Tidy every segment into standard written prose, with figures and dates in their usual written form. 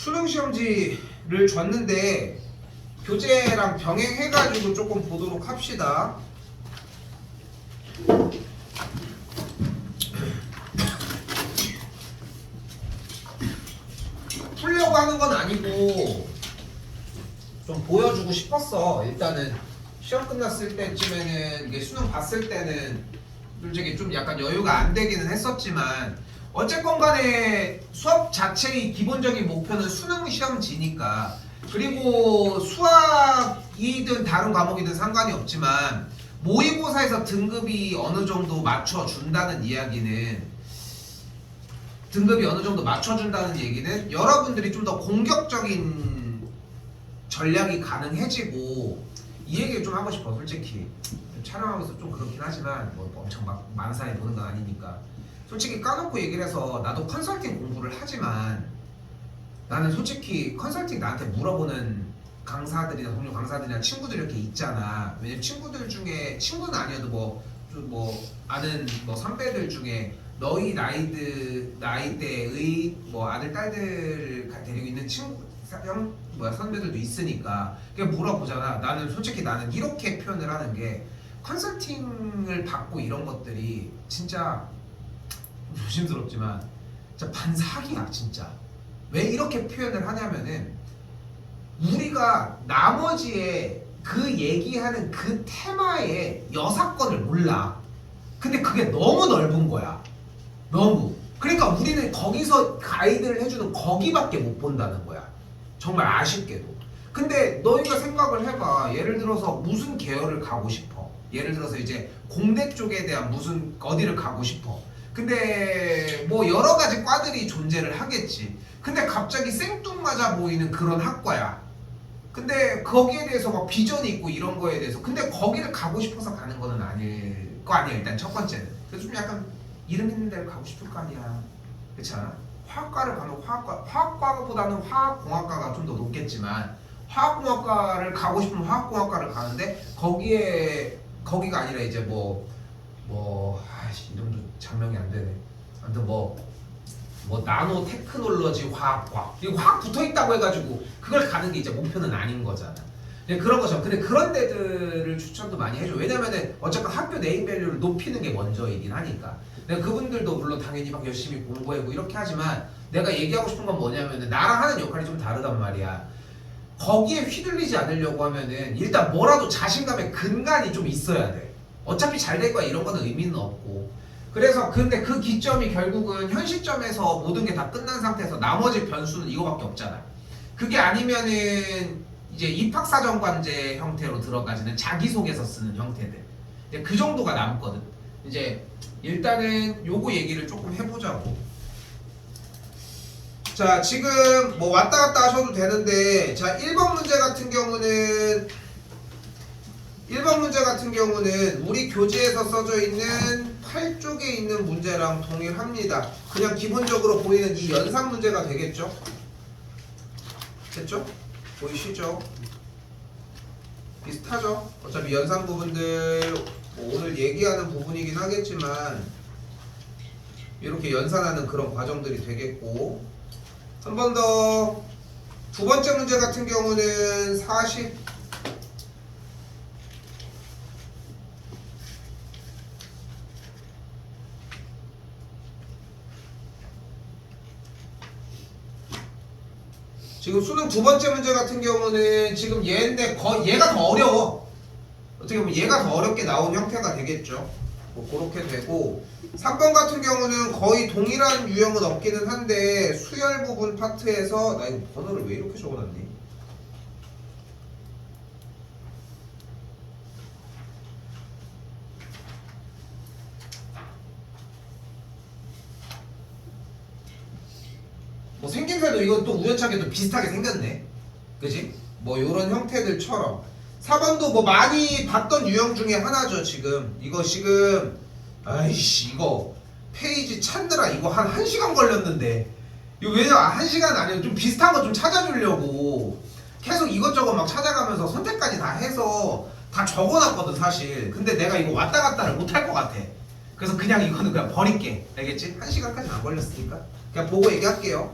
수능 시험지를 줬는데 교재랑 병행해가지고 조금 보도록 합시다. 풀려고 하는 건 아니고 좀 보여주고 싶었어. 일단은 시험 끝났을 때쯤에는 이게 수능 봤을 때는 솔직히 좀 약간 여유가 안 되기는 했었지만 어쨌건 간에 수업 자체의 기본적인 목표는 수능 시험지니까, 그리고 수학이든 다른 과목이든 상관이 없지만 모의고사에서 등급이 어느 정도 맞춰준다는 이야기는 여러분들이 좀 더 공격적인 전략이 가능해지고, 이 얘기를 좀 하고 싶어. 솔직히 촬영하면서 좀 그렇긴 하지만 뭐 엄청 막 많은 사람이 보는 건 아니니까 솔직히 까놓고 얘기를 해서, 나도 컨설팅 공부를 하지만 나는 솔직히 컨설팅 나한테 물어보는 강사들이나 동료 강사들이나 친구들 이렇게 있잖아. 왜냐면 친구들 중에, 친구는 아니어도 뭐 아는 뭐 선배들 중에 너희 나이대의 뭐 아들 딸들 데리고 있는 친구 선배들도 있으니까 그냥 물어보잖아. 나는 솔직히 이렇게 표현을 하는 게, 컨설팅을 받고 이런 것들이 진짜 좀 조심스럽지만 진짜 반사기야 진짜. 왜 이렇게 표현을 하냐면은 우리가 나머지의 그 얘기하는 그 테마의 여사건을 몰라. 근데 그게 너무 넓은 거야. 너무. 그러니까 우리는 거기서 가이드를 해주는 거기밖에 못 본다는 거야. 정말 아쉽게도. 근데 너희가 생각을 해봐. 예를 들어서 무슨 계열을 가고 싶어. 예를 들어서 이제 공대 쪽에 대한 무슨 어디를 가고 싶어. 근데 뭐 여러 가지 과들이 존재를 하겠지. 근데 갑자기 생뚱맞아 보이는 그런 학과야. 근데 거기에 대해서 막 비전이 있고 이런 거에 대해서, 근데 거기를 가고 싶어서 가는 거는 아닐 거 아니야. 일단 첫 번째는. 그래서 좀 약간 이름 있는 데를 가고 싶을 거 아니야. 그렇지 않아? 화학과를 가면 화학과보다는 화학공학과가 좀 더 높겠지만, 화학공학과를 가고 싶으면 화학공학과를 가는데 거기가 아니라 이제 이름도 장명이 안 되네. 아무튼 뭐 나노 테크놀로지 화학과, 그리고 화학 붙어 있다고 해가지고 그걸 가는 게 이제 목표는 아닌 거잖아. 그런 거죠. 근데 그런 데들을 추천도 많이 해줘. 왜냐면은 어쨌든 학교 네임밸류를 높이는 게 먼저이긴 하니까. 내가 그분들도 물론 당연히 막 열심히 공부하고 이렇게 하지만, 내가 얘기하고 싶은 건 뭐냐면은 나랑 하는 역할이 좀 다르단 말이야. 거기에 휘둘리지 않으려고 하면은 일단 뭐라도 자신감의 근간이 좀 있어야 돼. 어차피 잘 될 거야 이런 거는 의미는 없고. 그래서 근데 그 기점이 결국은 현 시점에서 모든 게 다 끝난 상태에서 나머지 변수는 이거밖에 없잖아. 그게 아니면은 이제 입학사정관제 형태로 들어가지는 자기소개서 쓰는 형태들, 이제 그 정도가 남거든. 이제 일단은 요거 얘기를 조금 해보자고. 자, 지금 뭐 왔다 갔다 하셔도 되는데, 자 1번 문제 같은 경우는 우리 교재에서 써져 있는 8쪽에 있는 문제랑 동일합니다. 그냥 기본적으로 보이는 이 연산 문제가 되겠죠? 됐죠? 보이시죠? 비슷하죠? 어차피 연산 부분들 뭐 오늘 얘기하는 부분이긴 하겠지만 이렇게 연산하는 그런 과정들이 되겠고, 한 번 더 두 번째 문제 같은 경우는 40 지금 수능 두 번째 문제 같은 경우는 지금 얘인데 얘가 더 어려워. 어떻게 보면 얘가 더 어렵게 나온 형태가 되겠죠. 뭐 그렇게 되고, 3번 같은 경우는 거의 동일한 유형은 없기는 한데 수열 부분 파트에서, 나 이거 번호를 왜 이렇게 적어놨니? 뭐 생김새도 이건 또 우연찮게도 비슷하게 생겼네. 그지? 뭐 요런 형태들처럼 4번도 뭐 많이 봤던 유형 중에 하나죠. 지금 이거 지금 아이씨 이거 페이지 찾느라 이거 한 1시간 걸렸는데, 이거 왜냐 1시간 아니고 좀 비슷한 거 좀 찾아주려고 계속 이것저것 막 찾아가면서 선택까지 다 해서 다 적어놨거든 사실. 근데 내가 이거 왔다 갔다를 못 할 것 같아. 그래서 그냥 이거는 그냥 버릴게. 알겠지? 1시간까지는 안 걸렸으니까 그냥 보고 얘기할게요.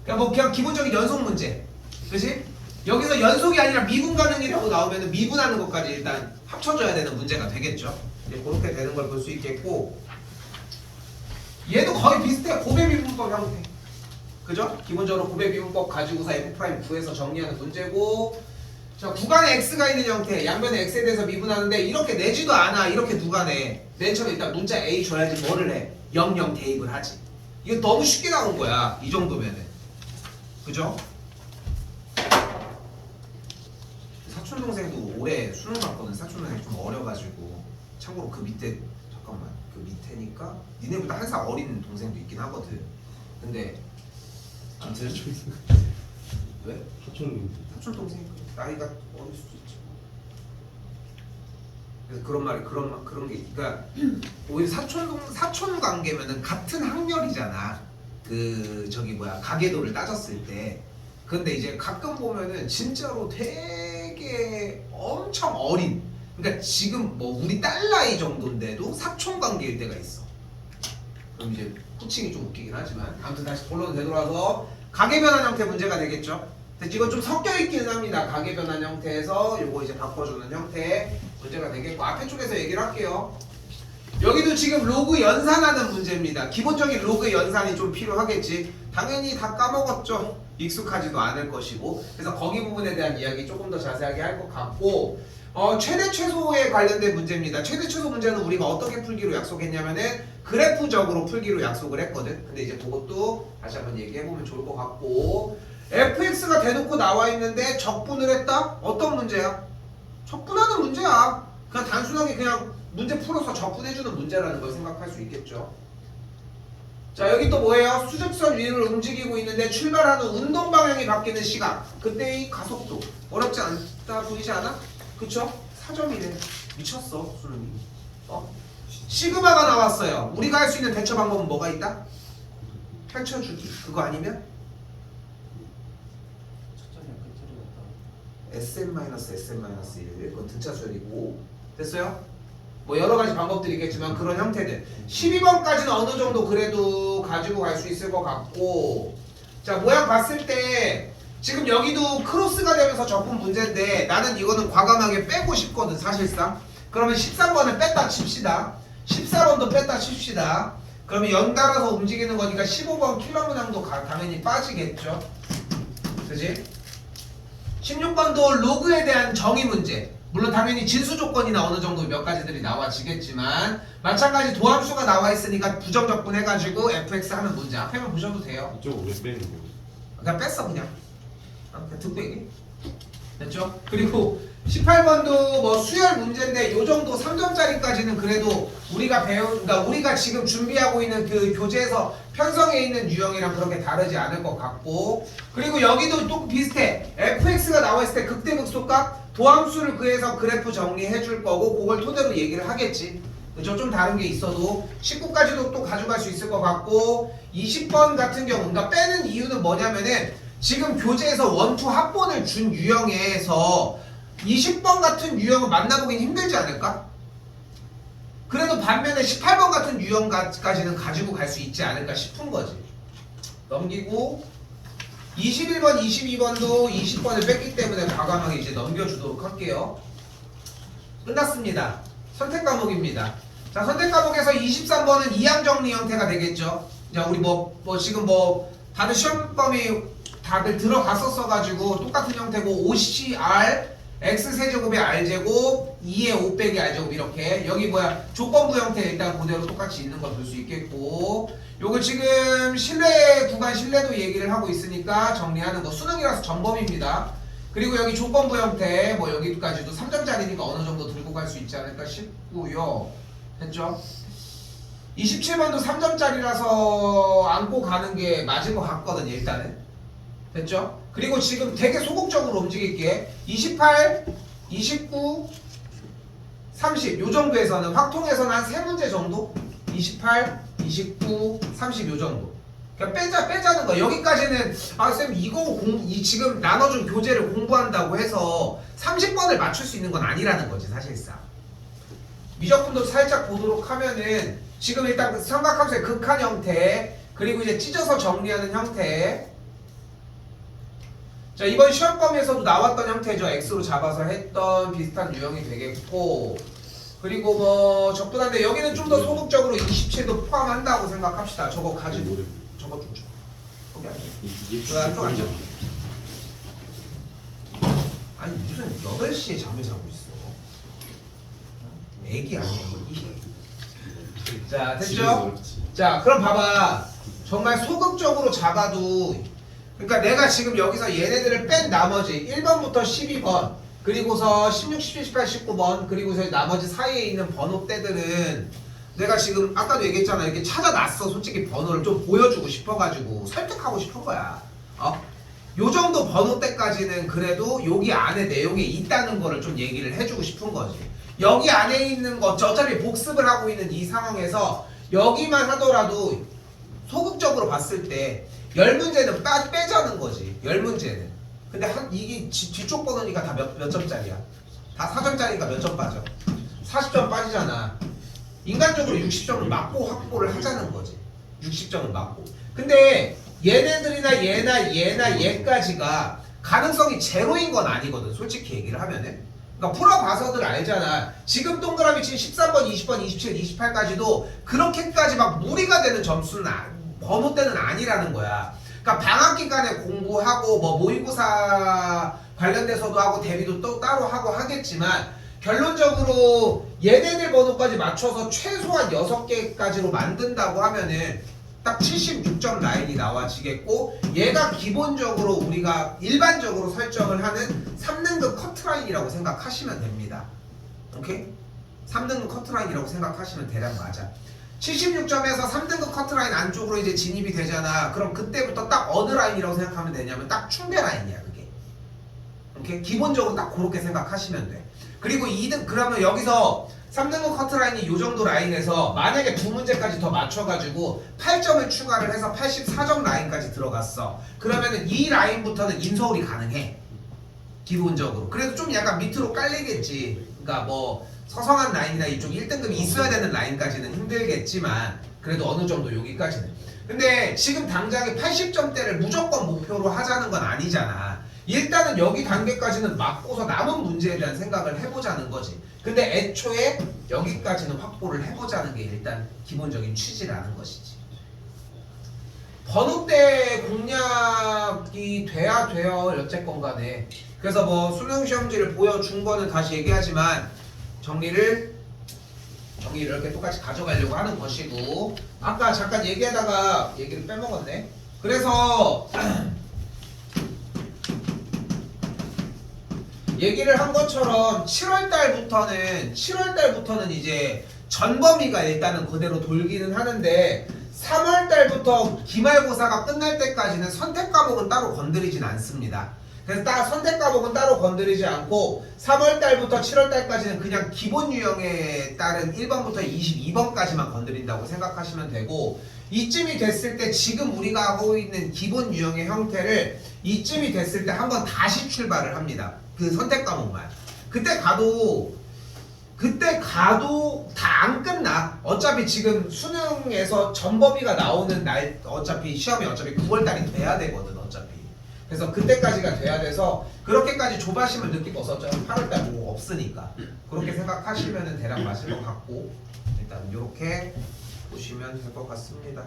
그러니까 뭐 그냥 기본적인 연속 문제, 그렇지? 여기서 연속이 아니라 미분 가능이라고 나오면 미분하는 것까지 일단 합쳐져야 되는 문제가 되겠죠. 이제 그렇게 되는 걸 볼 수 있겠고, 얘도 거의 비슷해. 고배 미분법 형태, 그죠? 기본적으로 고배 미분법 가지고서 f' 구해서 정리하는 문제고, 자 구간에 x가 있는 형태, 양변에 x에 대해서 미분하는데 이렇게 내지도 않아. 이렇게 누가 내? 맨 처음에 일단 문자 a 줘야지 뭐를 해? 00 대입을 하지. 이거 너무 쉽게 나온 거야. 이 정도면은, 그죠? 사촌 동생도 올해 수능 봤거든. 사촌 동생 좀 어려가지고. 참고로 그 밑에 잠깐만, 그 밑에니까 니네보다 한 살 어린 동생도 있긴 하거든. 근데 아무튼 왜? 사촌 동생 나이가 어릴 수도 있지. 그래서 그런 게, 그러니까 오히려 사촌 관계면은 같은 학년이잖아. 그 저기 뭐야 가계도를 따졌을 때. 근데 이제 가끔 보면은 진짜로 되게 엄청 어린, 그러니까 지금 뭐 우리 딸 나이 정도인데도 사촌 관계일 때가 있어. 그럼 이제 호칭이 좀 웃기긴 하지만 아무튼 다시 본론 되돌아서 가계 변환 형태 문제가 되겠죠. 근데 이건 좀 섞여 있기는 합니다. 가계 변환 형태에서 요거 이제 바꿔주는 형태 문제가 되겠고, 앞에 쪽에서 얘기를 할게요. 여기도 지금 로그 연산하는 문제입니다. 기본적인 로그 연산이 좀 필요하겠지. 당연히 다 까먹었죠. 익숙하지도 않을 것이고. 그래서 거기 부분에 대한 이야기 조금 더 자세하게 할 것 같고, 최대 최소에 관련된 문제입니다. 최대 최소 문제는 우리가 어떻게 풀기로 약속했냐면은 그래프적으로 풀기로 약속을 했거든. 근데 이제 그것도 다시 한번 얘기해보면 좋을 것 같고, fx가 대놓고 나와 있는데 적분을 했다? 어떤 문제야? 적분하는 문제야. 그냥 단순하게 그냥 문제 풀어서 적분해주는 문제라는 걸 생각할 수 있겠죠. 자 여기 또 뭐예요? 수직선 위를 움직이고 있는데 출발하는 운동 방향이 바뀌는 시각, 그때의 가속도. 어렵지 않다 보이지 않아? 그쵸? 4점이네. 미쳤어 수능이. 시그마가 나왔어요. 우리가 할 수 있는 대처 방법은 뭐가 있다? 펼쳐주기. 그거 아니면 SM-SM-1 그건 등차 수열이고. 됐어요? 뭐 여러 가지 방법들이 있겠지만 그런 형태들. 12번까지는 어느 정도 그래도 가지고 갈 수 있을 것 같고, 자 모양 봤을 때 지금 여기도 크로스가 되면서 적분 문제인데 나는 이거는 과감하게 빼고 싶거든 사실상. 그러면 13번을 뺐다 칩시다. 14번도 뺐다 칩시다. 그러면 연달아서 움직이는 거니까 15번 킬러 문항도 당연히 빠지겠죠. 그지? 16번도 로그에 대한 정의 문제. 물론 당연히 진수 조건이나 어느 정도 몇 가지들이 나와지겠지만 마찬가지 도함수가 나와 있으니까 부정적분 해가지고 fx 하는 문제. 앞에만 보셔도 돼요. 이쪽 왜 빼는 거예요? 그냥 뺐어 그냥. 그냥 득배기. 됐죠? 그리고 18번도 뭐 수열 문제인데 요 정도 3점짜리까지는 그래도 우리가 그러니까 우리가 지금 준비하고 있는 그 교재에서 편성해 있는 유형이랑 그렇게 다르지 않을 것 같고, 그리고 여기도 또 비슷해. fx가 나와 있을 때 극대극소값 도함수를 구해서 그래프 정리해 줄 거고 그걸 토대로 얘기를 하겠지. 그죠? 좀 다른 게 있어도 19까지도 또 가져갈 수 있을 것 같고, 20번 같은 경우 그러니까 빼는 이유는 뭐냐면은 지금 교재에서 원투 합본을 준 유형에서 20번 같은 유형을 만나보긴 힘들지 않을까? 그래도 반면에 18번 같은 유형까지는 가지고 갈 수 있지 않을까 싶은 거지. 넘기고 21번, 22번도 20번을 뺐기 때문에 과감하게 이제 넘겨주도록 할게요. 끝났습니다. 선택 과목입니다. 자, 선택 과목에서 23번은 이항 정리 형태가 되겠죠. 자, 우리 지금 다들 시험범위 다들 들어갔었어가지고 똑같은 형태고 5CR x세제곱에 r제곱 2에 5 빼기 r제곱 이렇게. 여기 조건부 형태 일단 그대로 똑같이 있는 걸 볼 수 있겠고, 요거 지금 실내 구간 실내도 얘기를 하고 있으니까 정리하는 거 수능이라서 전범입니다. 그리고 여기 조건부 형태 여기까지도 3점짜리니까 어느 정도 들고 갈 수 있지 않을까 싶고요. 됐죠? 27번도 3점짜리라서 안고 가는 게 맞은 것 같거든요 일단은. 됐죠? 그리고 지금 되게 소극적으로 움직일게. 28, 29, 30 요 정도에서는 확통에서는 한 3문제 정도? 28, 29, 30 요 정도. 그러니까 빼자는 거야. 여기까지는 쌤 이거 지금 나눠준 교재를 공부한다고 해서 30번을 맞출 수 있는 건 아니라는 거지 사실상. 미적분도 살짝 보도록 하면은 지금 일단 삼각함수의 극한 형태, 그리고 이제 찢어서 정리하는 형태, 자, 이번 시험 범위에서도 나왔던 형태죠. X로 잡아서 했던 비슷한 유형이 되겠고, 그리고 뭐 적분한데 여기는 좀 더 소극적으로 27도 포함한다고 생각합시다. 저거 가지고 저거 좀 줘. 거기 앉아. 또 앉아. 아니 무슨 8시에 잠을 자고 있어. 애기 아니야 이거. 자, 됐죠? 자, 그럼 봐봐. 정말 소극적으로 잡아도, 그러니까 내가 지금 여기서 얘네들을 뺀 나머지 1번부터 12번, 그리고서 16, 17, 18, 19번, 그리고서 나머지 사이에 있는 번호대들은 내가 지금 아까도 얘기했잖아. 이렇게 찾아놨어. 솔직히 번호를 좀 보여주고 싶어가지고 설득하고 싶은 거야. 요 정도 번호대까지는 그래도 여기 안에 내용이 있다는 거를 좀 얘기를 해주고 싶은 거지. 여기 안에 있는 거 어차피 복습을 하고 있는 이 상황에서 여기만 하더라도 소극적으로 봤을 때 10문제는 빼자는 거지. 10문제는. 근데 이게 뒤쪽 번호니까 다 몇 점짜리야? 다 4점짜리니까 몇 점 빠져? 40점 빠지잖아. 인간적으로 60점을 맞고 확보를 하자는 거지. 60점을 맞고. 근데 얘네들이나 얘나 얘까지가 가능성이 제로인 건 아니거든. 솔직히 얘기를 하면은. 그러니까 풀어봐서들 알잖아. 지금 동그라미 친 13번, 20번, 27, 28까지도 그렇게까지 막 무리가 되는 점수는 번호대는 아니라는 거야. 그러니까 방학 기간에 공부하고 뭐 모의고사 관련돼서도 하고 대비도 또 따로 하고 하겠지만 결론적으로 얘네들 번호까지 맞춰서 최소한 6개까지로 만든다고 하면은 딱 76점 라인이 나와지겠고, 얘가 기본적으로 우리가 일반적으로 설정을 하는 3등급 커트라인이라고 생각하시면 됩니다. 오케이? 3등급 커트라인이라고 생각하시면 대략 맞아. 76점에서 3등급 커트라인 안쪽으로 이제 진입이 되잖아. 그럼 그때부터 딱 어느 라인이라고 생각하면 되냐면 딱 충대 라인이야 그게. 오케이? 기본적으로 딱 그렇게 생각하시면 돼. 그리고 2등, 그러면 여기서 3등급 커트라인이 요 정도 라인에서 만약에 2문제까지 더 맞춰가지고 8점을 추가를 해서 84점 라인까지 들어갔어. 그러면은 이 라인부터는 인서울이 가능해. 기본적으로. 그래도 좀 약간 밑으로 깔리겠지. 그러니까 뭐 서성한 라인이나 이쪽 1등급이 있어야 되는 라인까지는 힘들겠지만 그래도 어느 정도 여기까지는. 근데 지금 당장에 80점대를 무조건 목표로 하자는 건 아니잖아. 일단은 여기 단계까지는 맞고서 남은 문제에 대한 생각을 해보자는 거지. 근데 애초에 여기까지는 확보를 해보자는 게 일단 기본적인 취지라는 것이지. 번호대 공략이 돼야 돼요. 어쨌건 간에. 그래서 뭐 수능시험지를 보여준 거는 다시 얘기하지만 정리를 이렇게 똑같이 가져가려고 하는 것이고, 아까 잠깐 얘기하다가 얘기를 빼먹었네. 그래서 얘기를 한 것처럼 7월 달부터는 이제 전범위가 일단은 그대로 돌기는 하는데 3월 달부터 기말고사가 끝날 때까지는 선택 과목은 따로 건드리진 않습니다. 그래서 선택 과목은 따로 건드리지 않고 3월 달부터 7월 달까지는 그냥 기본 유형에 따른 1번부터 22번까지만 건드린다고 생각하시면 되고, 이쯤이 됐을 때 지금 우리가 하고 있는 기본 유형의 형태를 이쯤이 됐을 때 한번 다시 출발을 합니다. 그 선택 과목만. 그때 가도 다 안 끝나. 어차피 지금 수능에서 전범위가 나오는 날 어차피 시험이 어차피 9월달이 돼야 되거든 어차피. 그래서 그때까지가 돼야 돼서 그렇게까지 조바심을 느끼고 없었죠. 8월달 뭐 없으니까. 그렇게 생각하시면 대략 맞을 것 같고, 일단 이렇게 보시면 될 것 같습니다.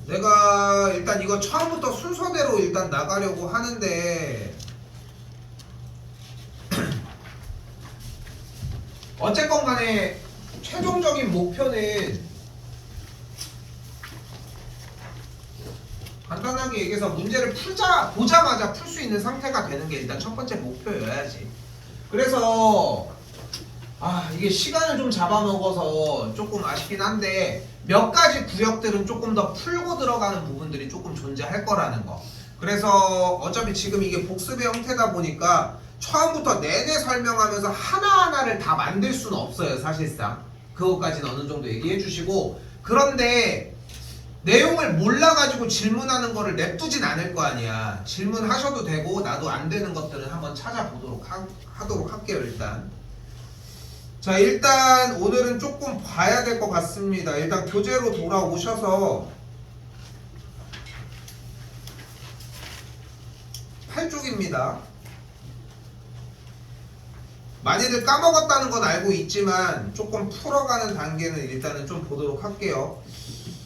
내가 일단 이거 처음부터 순서대로 일단 나가려고 하는데 어쨌건 간에 최종적인 목표는 간단하게 얘기해서 문제를 보자마자 풀 수 있는 상태가 되는 게 일단 첫 번째 목표여야지. 그래서 이게 시간을 좀 잡아먹어서 조금 아쉽긴 한데 몇 가지 구역들은 조금 더 풀고 들어가는 부분들이 조금 존재할 거라는 거. 그래서 어차피 지금 이게 복습의 형태다 보니까 처음부터 내내 설명하면서 하나하나를 다 만들 수는 없어요 사실상. 그것까지는 어느 정도 얘기해 주시고, 그런데 내용을 몰라가지고 질문하는 거를 냅두진 않을 거 아니야. 질문하셔도 되고 나도 안 되는 것들은 한번 찾아보도록 하도록 할게요 일단. 자, 일단 오늘은 조금 봐야 될 것 같습니다. 일단 교재로 돌아오셔서 8쪽입니다. 많이들 까먹었다는 건 알고 있지만 조금 풀어가는 단계는 일단은 좀 보도록 할게요.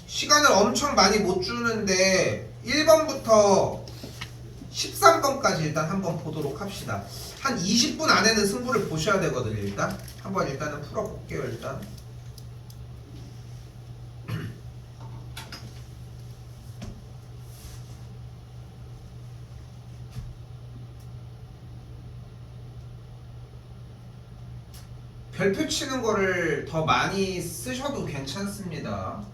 시간을 엄청 많이 못 주는데 1번부터 13번까지 일단 한번 보도록 합시다. 한 20분 안에는 승부를 보셔야 되거든요. 일단 한번 일단은 풀어볼게요. 일단 별표 치는 거를 더 많이 쓰셔도 괜찮습니다.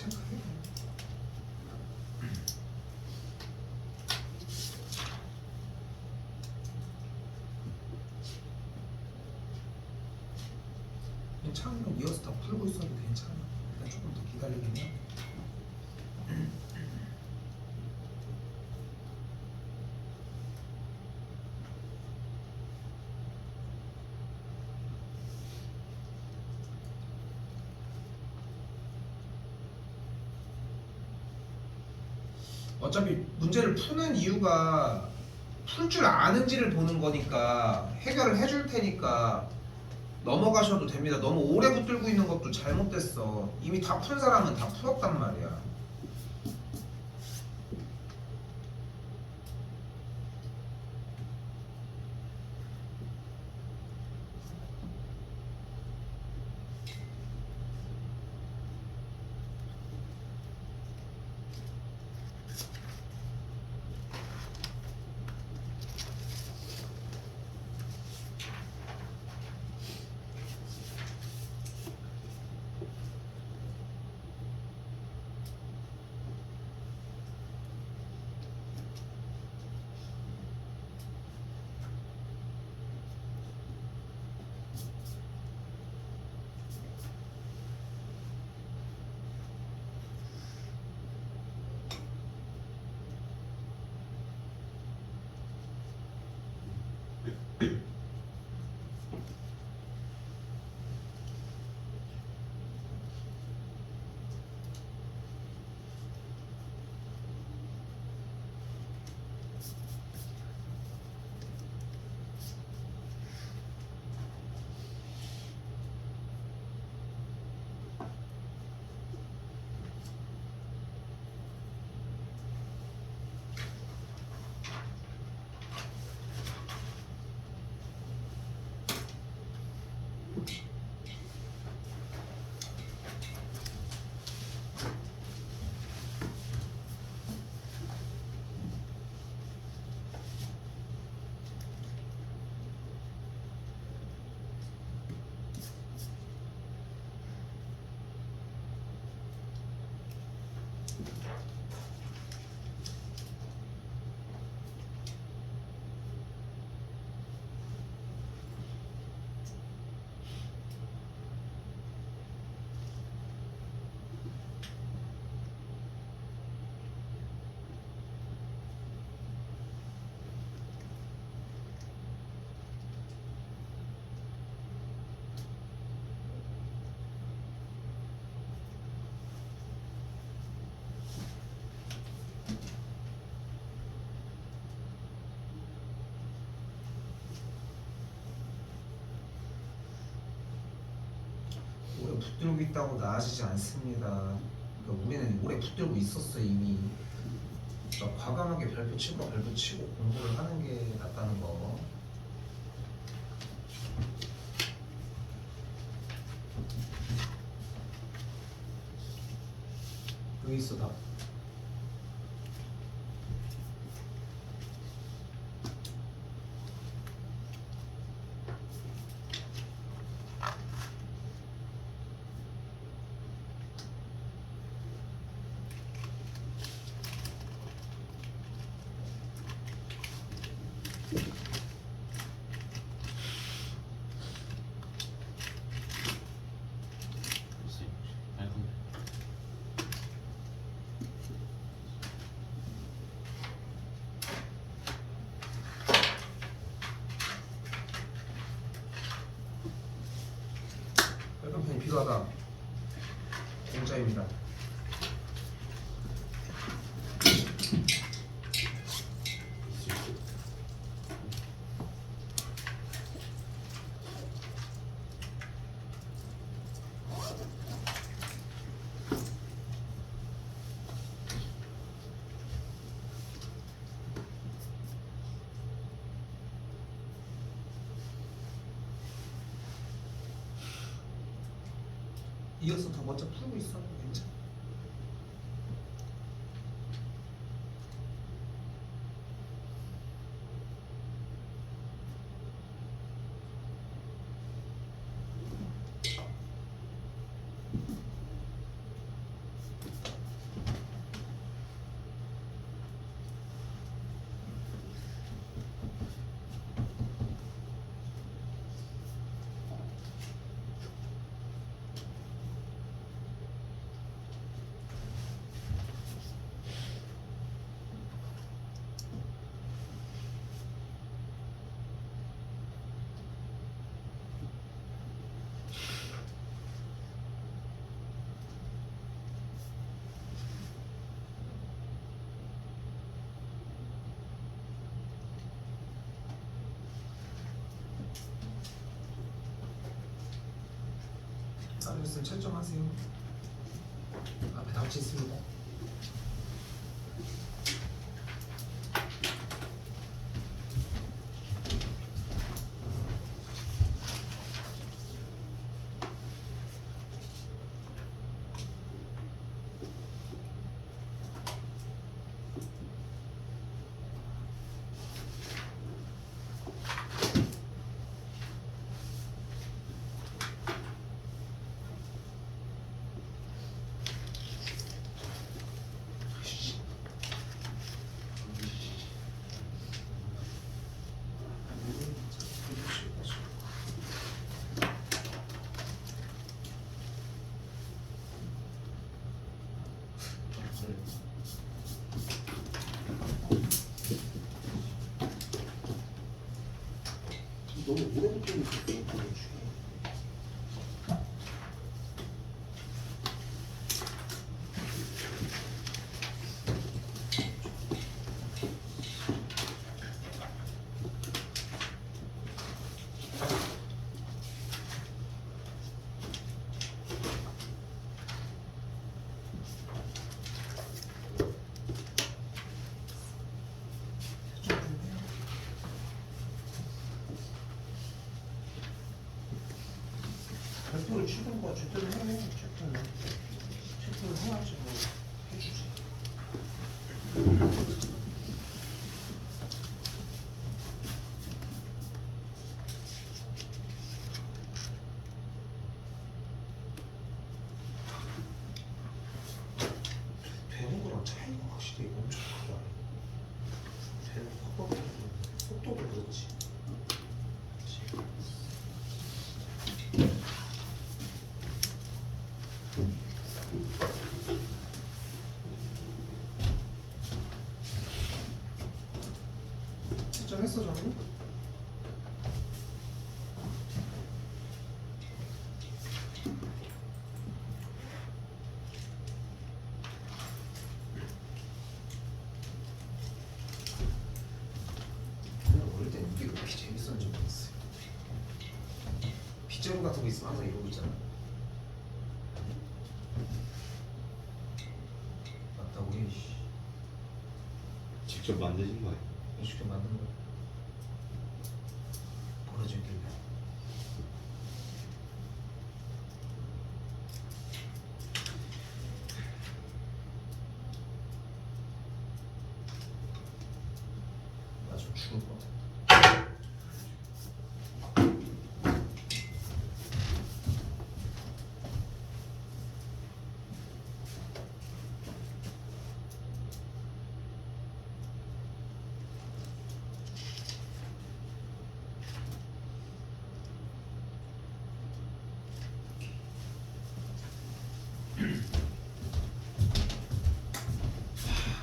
체크해. 괜찮으면 이어서 다 풀고 있어도 괜찮아. 일단 조금 더 기다리긴 해. 어차피 문제를 푸는 이유가 풀 줄 아는지를 보는 거니까 해결을 해줄 테니까 넘어가셔도 됩니다. 너무 오래 붙들고 있는 것도 잘못됐어. 이미 다 푼 사람은 다 풀었단 말이야. 오래 붙들고 있다고 나아지지 않습니다. 그러니까 우리는 오래 붙들고 있었어 이미. 그러니까 과감하게 별표 칠 거 별표 치고 공부를 하는 게 낫다는 거. 여기 있어 답. 빨간펜이 필요하다. 공짜입니다. 이어서 더 먼저 풀고 있어. 괜찮아. 따르셨으면 채점하세요. 앞에 닥치 있습니다. 너무 오래부터 이렇게 보여주게. 발표를 치든가 제대로 해. 체크를 해야지 뭐 해주지. 되는 거랑 차이가 확실히 엄청 크다. 되는 확 속도도 그렇지. 했어 저는? 어릴 땐 이게 그렇게 재밌었는지 모르겠어요. 빗자루 같은 거 있으면 항상 이러고 있잖아. 맞다고 해. 직접 만드신 거예요? 직접 만든 거야. 벌어졌길래. 나 좀 죽을 것 같아.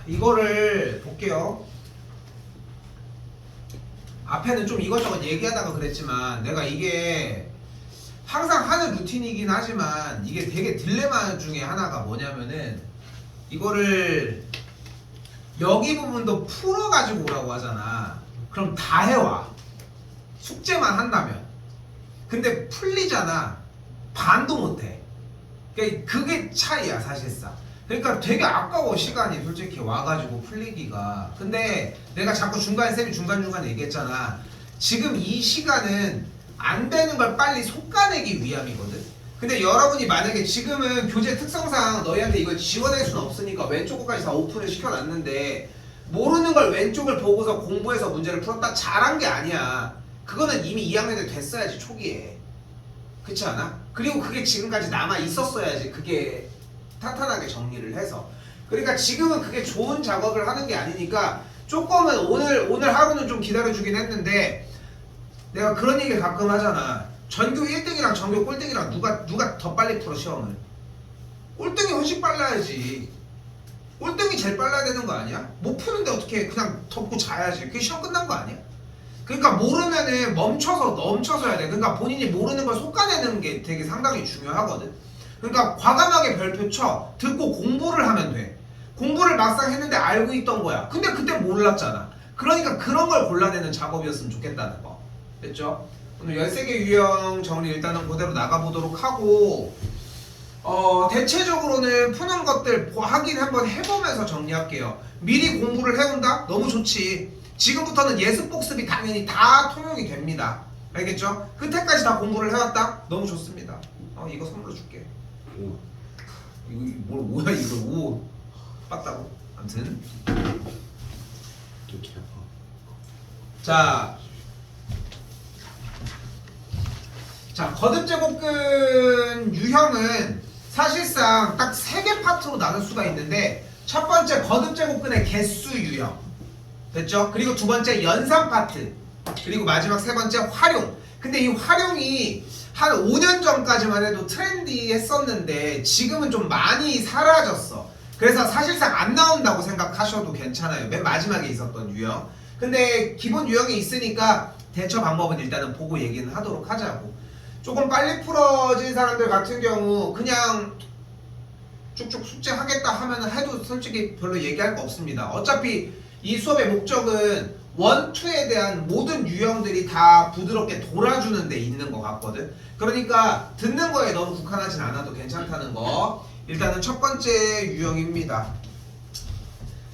이거를 볼게요. 앞에는 좀 이것저것 얘기하다가 그랬지만 내가 이게 항상 하는 루틴이긴 하지만 이게 되게 딜레마 중에 하나가 뭐냐면은 이거를 여기 부분도 풀어가지고 오라고 하잖아. 그럼 다 해와. 숙제만 한다면. 근데 풀리잖아. 반도 못해. 그러니까 그게 차이야 사실상. 그러니까 되게 아까워 시간이 솔직히 와가지고 풀리기가. 근데 내가 자꾸 중간에 쌤이 중간중간 얘기했잖아. 지금 이 시간은 안 되는 걸 빨리 솎아내기 위함이거든. 근데 여러분이 만약에 지금은 교재 특성상 너희한테 이걸 지원할 수는 없으니까 왼쪽 거까지 다 오픈을 시켜놨는데 모르는 걸 왼쪽을 보고서 공부해서 문제를 풀었다 잘한 게 아니야. 그거는 이미 2학년 때 됐어야지 초기에. 그렇지 않아? 그리고 그게 지금까지 남아 있었어야지. 그게 탄탄하게 정리를 해서. 그러니까 지금은 그게 좋은 작업을 하는 게 아니니까 조금은 오늘 하루는 좀 기다려주긴 했는데 내가 그런 얘기 가끔 하잖아. 전교 1등이랑 전교 꼴등이랑 누가 더 빨리 풀어 시험을? 꼴등이 훨씬 빨라야지. 꼴등이 제일 빨라야 되는 거 아니야? 못 푸는데 어떻게 그냥 덮고 자야지. 그게 시험 끝난 거 아니야? 그러니까 모르면은 멈춰서 해야 돼. 그러니까 본인이 모르는 걸 솎아내는 게 되게 상당히 중요하거든. 그러니까 과감하게 별표 쳐. 듣고 공부를 하면 돼. 공부를 막상 했는데 알고 있던 거야. 근데 그때 몰랐잖아. 그러니까 그런 걸 골라내는 작업이었으면 좋겠다는 거. 됐죠? 오늘 13개 유형 정리 일단은 그대로 나가보도록 하고 대체적으로는 푸는 것들 확인 한번 해보면서 정리할게요. 미리 공부를 해온다? 너무 좋지. 지금부터는 예습 복습이 당연히 다 통용이 됩니다. 알겠죠? 끝에까지 다 공부를 해왔다? 너무 좋습니다. 이거 선물로 줄게. 오. 이거 뭘 뭐야 이거 오 빠따고. 아무튼 이렇게 아파. 자 거듭 제곱근 유형은 사실상 딱 3개 파트로 나눌 수가 있는데 첫 번째 거듭 제곱근의 개수 유형 됐죠? 그리고 두 번째 연산 파트 그리고 마지막 세 번째 활용. 근데 이 활용이 한 5년 전까지만 해도 트렌디했었는데 지금은 좀 많이 사라졌어. 그래서 사실상 안 나온다고 생각하셔도 괜찮아요. 맨 마지막에 있었던 유형. 근데 기본 유형이 있으니까 대처 방법은 일단은 보고 얘기는 하도록 하자고. 조금 빨리 풀어진 사람들 같은 경우 그냥 쭉쭉 숙제하겠다 하면 해도 솔직히 별로 얘기할 거 없습니다. 어차피 이 수업의 목적은 1, 2에 대한 모든 유형들이 다 부드럽게 돌아주는 데 있는 것 같거든. 그러니까 듣는 거에 너무 국한하진 않아도 괜찮다는 거. 일단은 첫 번째 유형입니다.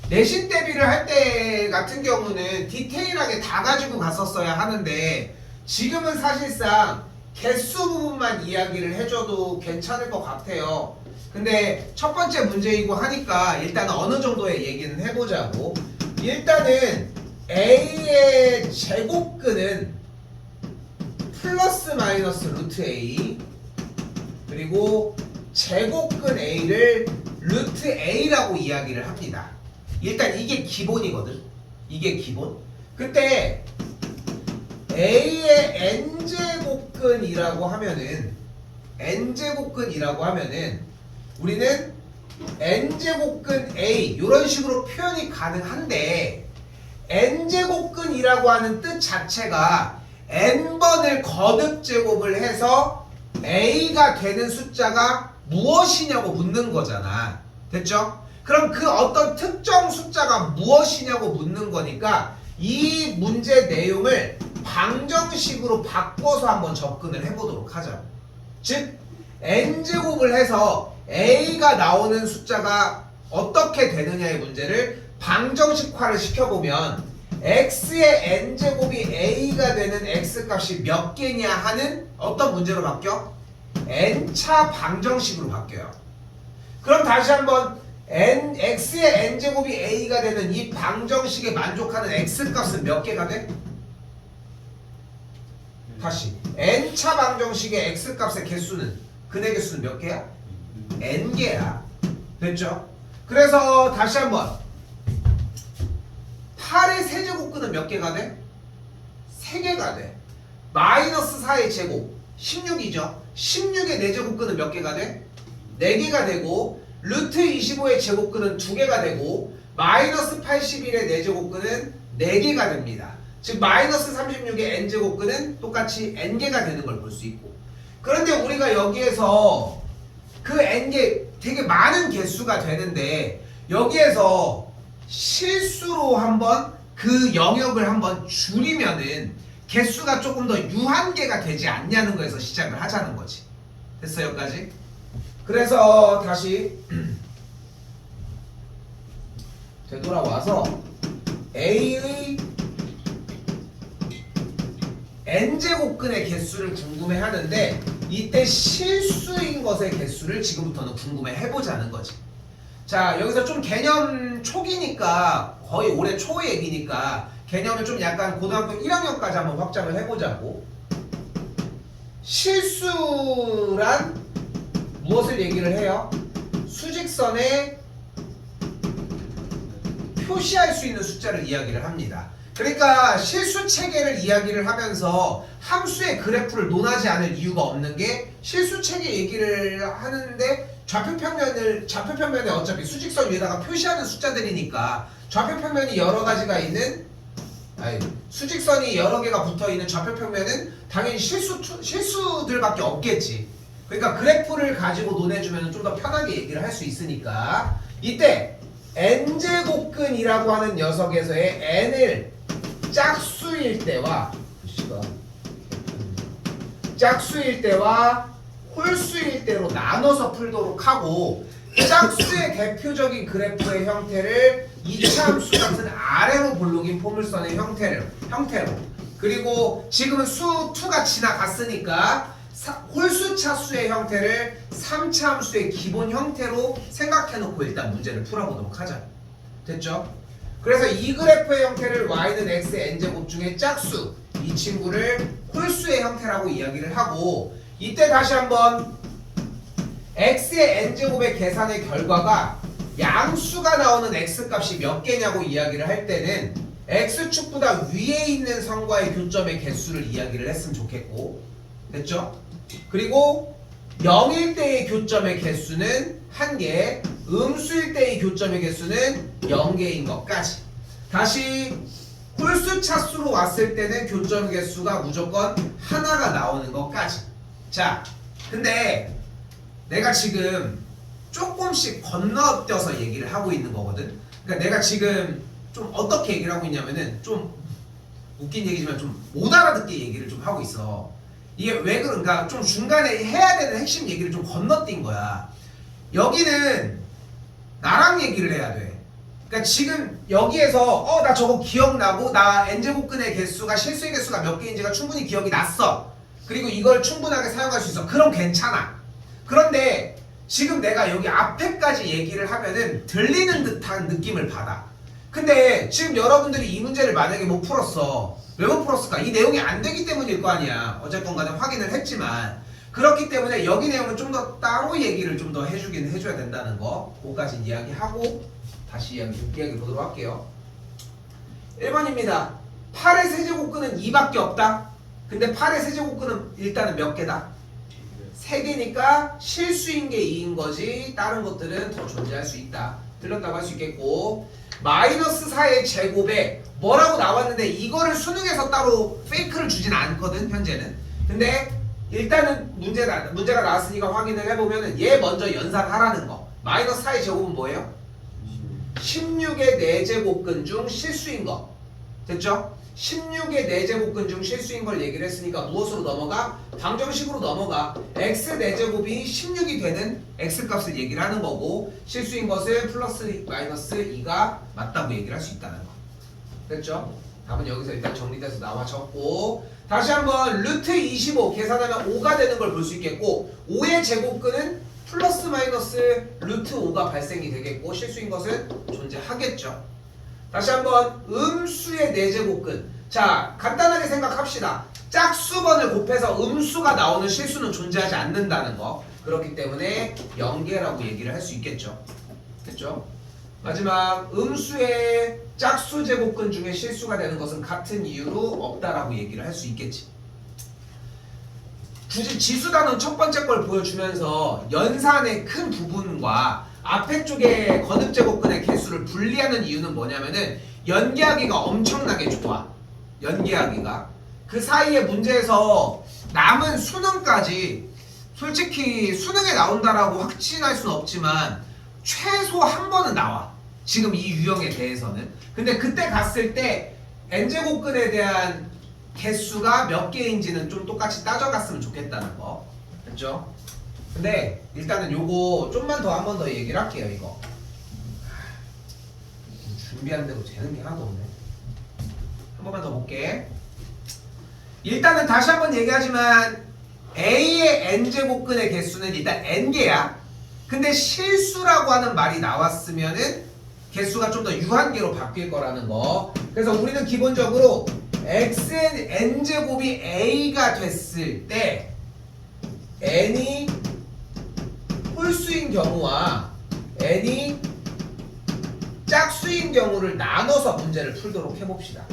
내신 대비를 할 때 같은 경우는 디테일하게 다 가지고 갔었어야 하는데 지금은 사실상 개수 부분만 이야기를 해줘도 괜찮을 것 같아요. 근데 첫 번째 문제이고 하니까 일단 어느 정도의 얘기는 해보자고. 일단은 A의 제곱근은 플러스 마이너스 루트 A 그리고 제곱근 A를 루트 A라고 이야기를 합니다. 일단 이게 기본이거든. 이게 기본. 그때 A의 n제곱근이라고 하면은 우리는 n제곱근 A 이런 식으로 표현이 가능한데 n제곱근이라고 하는 뜻 자체가 n번을 거듭 제곱을 해서 A가 되는 숫자가 무엇이냐고 묻는 거잖아. 됐죠? 그럼 그 어떤 특정 숫자가 무엇이냐고 묻는 거니까 이 문제 내용을 방정식으로 바꿔서 한번 접근을 해보도록 하자고. 즉 n제곱을 해서 A가 나오는 숫자가 어떻게 되느냐의 문제를 방정식화를 시켜보면 x의 n제곱이 A가 되는 x값이 몇 개냐 하는 어떤 문제로 바뀌어? n차 방정식으로 바뀌어요. 그럼 다시 한번 x의 n제곱이 A가 되는 이 방정식에 만족하는 x값은 몇 개가 돼? 다시 n차 방정식의 x값의 개수는 근의 개수는 몇 개야? n개야. 됐죠? 그래서 다시 한번 8의 세제곱근은 몇 개가 돼? 3개가 돼. 마이너스 4의 제곱 16이죠. 16의 4제곱근은 몇 개가 돼? 4개가 되고 루트 25의 제곱근은 2개가 되고 마이너스 81의 4제곱근은 4개가 됩니다. 즉 마이너스 36의 n제곱근은 똑같이 n개가 되는 걸 볼 수 있고. 그런데 우리가 여기에서 그 n개 되게 많은 개수가 되는데 여기에서 실수로 한번 그 영역을 한번 줄이면은 개수가 조금 더 유한개가 되지 않냐는 거에서 시작을 하자는 거지. 됐어 여기까지? 그래서 다시 되돌아와서 A의 n제곱근의 개수를 궁금해 하는데 이때 실수인 것의 개수를 지금부터는 궁금해 해보자는 거지. 자 여기서 좀 개념 초기니까 거의 올해 초 얘기니까 개념을 좀 약간 고등학교 1학년까지 한번 확장을 해보자고. 실수란 무엇을 얘기를 해요? 수직선에 표시할 수 있는 숫자를 이야기를 합니다. 그러니까 실수 체계를 이야기를 하면서 함수의 그래프를 논하지 않을 이유가 없는 게 실수 체계 얘기를 하는데 좌표평면에 어차피 수직선 위에다가 표시하는 숫자들이니까 좌표평면이 여러 가지가 있는 수직선이 여러 개가 붙어 있는 좌표평면은 당연히 실수들밖에 없겠지. 그러니까 그래프를 가지고 논해주면 좀 더 편하게 얘기를 할 수 있으니까 이때 n제곱근이라고 하는 녀석에서의 n을 짝수일 때와 홀수일 대로 나눠서 풀도록 하고 짝수의 대표적인 그래프의 형태를 이차함수 같은 아래로 볼록인 포물선의 형태로 그리고 지금은 수 2가 지나갔으니까 홀수차수의 형태를 3차함수의 기본 형태로 생각해놓고 일단 문제를 풀어보도록 하자. 됐죠? 그래서 이 그래프의 형태를 y는 x의 n제곱 중에 짝수 이 친구를 홀수의 형태라고 이야기를 하고 이때 다시 한번 x의 n제곱의 계산의 결과가 양수가 나오는 x값이 몇 개냐고 이야기를 할 때는 x축보다 위에 있는 선과의 교점의 개수를 이야기를 했으면 좋겠고 됐죠? 그리고 0일 때의 교점의 개수는 1개, 음수일 때의 교점의 개수는 0개인 것까지. 다시 홀수 차수로 왔을 때는 교점 개수가 무조건 하나가 나오는 것까지. 자, 근데 내가 지금 조금씩 건너뛰어서 얘기를 하고 있는 거거든. 그러니까 내가 지금 좀 어떻게 얘기를 하고 있냐면은 좀 웃긴 얘기지만 좀 못 알아듣게 얘기를 좀 하고 있어. 이게 왜 그런가? 좀 중간에 해야 되는 핵심 얘기를 좀 건너뛴 거야. 여기는 나랑 얘기를 해야 돼. 그러니까 지금 여기에서 나 저거 기억나고 나 n제곱근의 개수가 실수의 개수가 몇 개인지가 충분히 기억이 났어. 그리고 이걸 충분하게 사용할 수 있어. 그럼 괜찮아. 그런데 지금 내가 여기 앞에까지 얘기를 하면은 들리는 듯한 느낌을 받아. 근데 지금 여러분들이 이 문제를 만약에 못 풀었어. 왜 못 풀었을까? 이 내용이 안 되기 때문일 거 아니야. 어쨌건 간에 확인을 했지만 그렇기 때문에 여기 내용은 좀 더 따로 얘기를 좀 더 해줘야 된다는 거 그거까지 이야기하고 다시 이야기 보도록 할게요. 1번입니다. 8의 세제곱근은 2밖에 없다. 근데 8의 세제곱근은 일단은 몇 개다? 3개니까 실수인 게 2인 거지 다른 것들은 더 존재할 수 있다. 틀렸다고 할 수 있겠고 마이너스 4의 제곱에 뭐라고 나왔는데 이거를 수능에서 따로 페이크를 주진 않거든 현재는. 근데 일단은 문제가 나왔으니까 확인을 해보면은 얘 먼저 연산하라는 거. 마이너스 4의 제곱은 뭐예요? 16의 4제곱근 중 실수인 거. 됐죠? 16의 4제곱근 중 실수인 걸 얘기를 했으니까 무엇으로 넘어가? 방정식으로 넘어가. x 4제곱이 16이 되는 x값을 얘기를 하는 거고 실수인 것을 플러스 마이너스 2가 맞다고 얘기를 할 수 있다는 거. 됐죠? 답은 여기서 일단 정리돼서 나와졌고 다시 한번 루트 25 계산하면 5가 되는 걸 볼 수 있겠고 5의 제곱근은 플러스 마이너스 루트 5가 발생이 되겠고 실수인 것은 존재하겠죠. 다시 한번 음수의 4제곱근. 자, 간단하게 생각합시다. 짝수번을 곱해서 음수가 나오는 실수는 존재하지 않는다는 거. 그렇기 때문에 0개라고 얘기를 할 수 있겠죠. 됐죠? 마지막 음수의 짝수 제곱근 중에 실수가 되는 것은 같은 이유로 없다라고 얘기를 할 수 있겠지. 굳이 지수단원 첫 번째 걸 보여주면서 연산의 큰 부분과 앞에 쪽에 거듭제곱근의 개수를 분리하는 이유는 뭐냐면은 연계하기가 엄청나게 좋아. 연계하기가. 그 사이에 문제에서 남은 수능까지 솔직히 수능에 나온다라고 확신할 수는 없지만 최소 한 번은 나와. 지금 이 유형에 대해서는. 근데 그때 갔을 때 n제곱근에 대한 개수가 몇 개인지는 좀 똑같이 따져갔으면 좋겠다는 거. 됐죠? 근데 일단은 요거 좀만 더 한 번 더 얘기를 할게요. 이거 준비하는데도 되는 게 하나도 없네. 한 번만 더 볼게. 일단은 다시 한번 얘기하지만 A의 n제곱근의 개수는 일단 n개야. 근데 실수라고 하는 말이 나왔으면은 개수가 좀 더 유한계로 바뀔 거라는 거. 그래서 우리는 기본적으로 xn n제곱이 a가 됐을 때 n이 홀수인 경우와 n이 짝수인 경우를 나눠서 문제를 풀도록 해봅시다.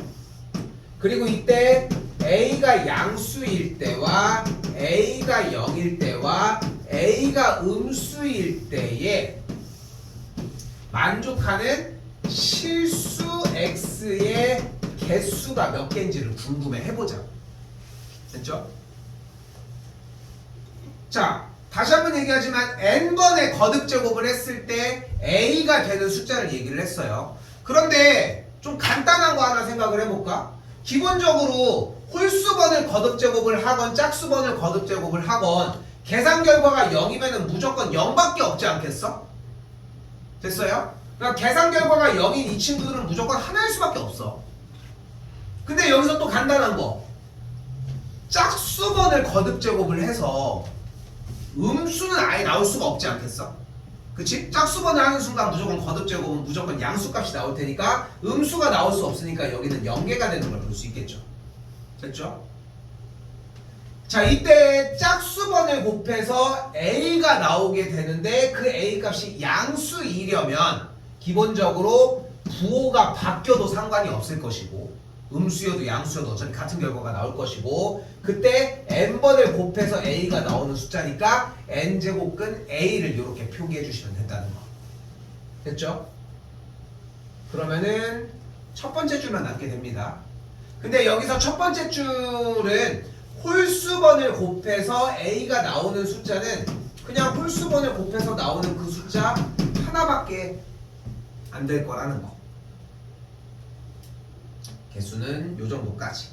그리고 이때 a가 양수일 때와 a가 0일 때와 a가 음수일 때에 만족하는 실수 x의 개수가 몇 개인지를 궁금해 해보자. 됐죠? 자, 다시 한번 얘기하지만 n번의 거듭제곱을 했을 때 a가 되는 숫자를 얘기를 했어요. 그런데 좀 간단한 거 하나 생각을 해볼까? 기본적으로 홀수번을 거듭제곱을 하건 짝수번을 거듭제곱을 하건 계산 결과가 0이면 무조건 0밖에 없지 않겠어? 됐어요? 그러니까 계산 결과가 0인 이 친구들은 무조건 하나일 수밖에 없어. 근데 여기서 또 간단한 거. 짝수번을 거듭 제곱을 해서 음수는 아예 나올 수가 없지 않겠어? 그치? 짝수번을 하는 순간 무조건 거듭 제곱은 무조건 양수값이 나올 테니까 음수가 나올 수 없으니까 여기는 0개가 되는 걸 볼 수 있겠죠. 됐죠? 자, 이때 짝수번을 곱해서 A가 나오게 되는데 그 A 값이 양수이려면 기본적으로 부호가 바뀌어도 상관이 없을 것이고 음수여도 양수여도 어차피 같은 결과가 나올 것이고 그때 n번을 곱해서 a가 나오는 숫자니까 n제곱근 a를 이렇게 표기해 주시면 된다는 거. 됐죠? 그러면은 첫 번째 줄만 남게 됩니다. 근데 여기서 첫 번째 줄은 홀수번을 곱해서 a가 나오는 숫자는 그냥 홀수번을 곱해서 나오는 그 숫자 하나밖에 안 될 거라는 거. 개수는 요 정도까지.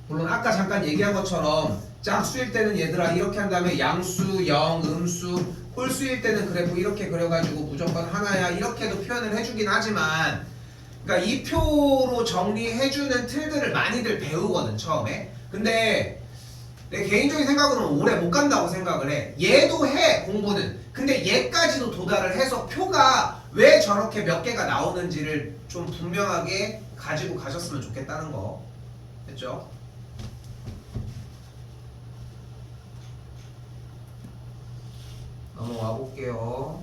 물론 아까 잠깐 얘기한 것처럼 짝수일 때는 얘들아 이렇게 한 다음에 양수, 영, 음수, 홀수일 때는 그래프 이렇게 그려가지고 무조건 하나야 이렇게도 표현을 해주긴 하지만 그러니까 이 표로 정리해주는 틀들을 많이들 배우거든 처음에. 근데 내 개인적인 생각으로는 오래 못 간다고 생각을 해. 얘도 해 공부는. 근데 얘까지도 도달을 해서 표가 왜 저렇게 몇 개가 나오는지를 좀 분명하게 가지고 가셨으면 좋겠다는 거. 됐죠? 넘어가 볼게요.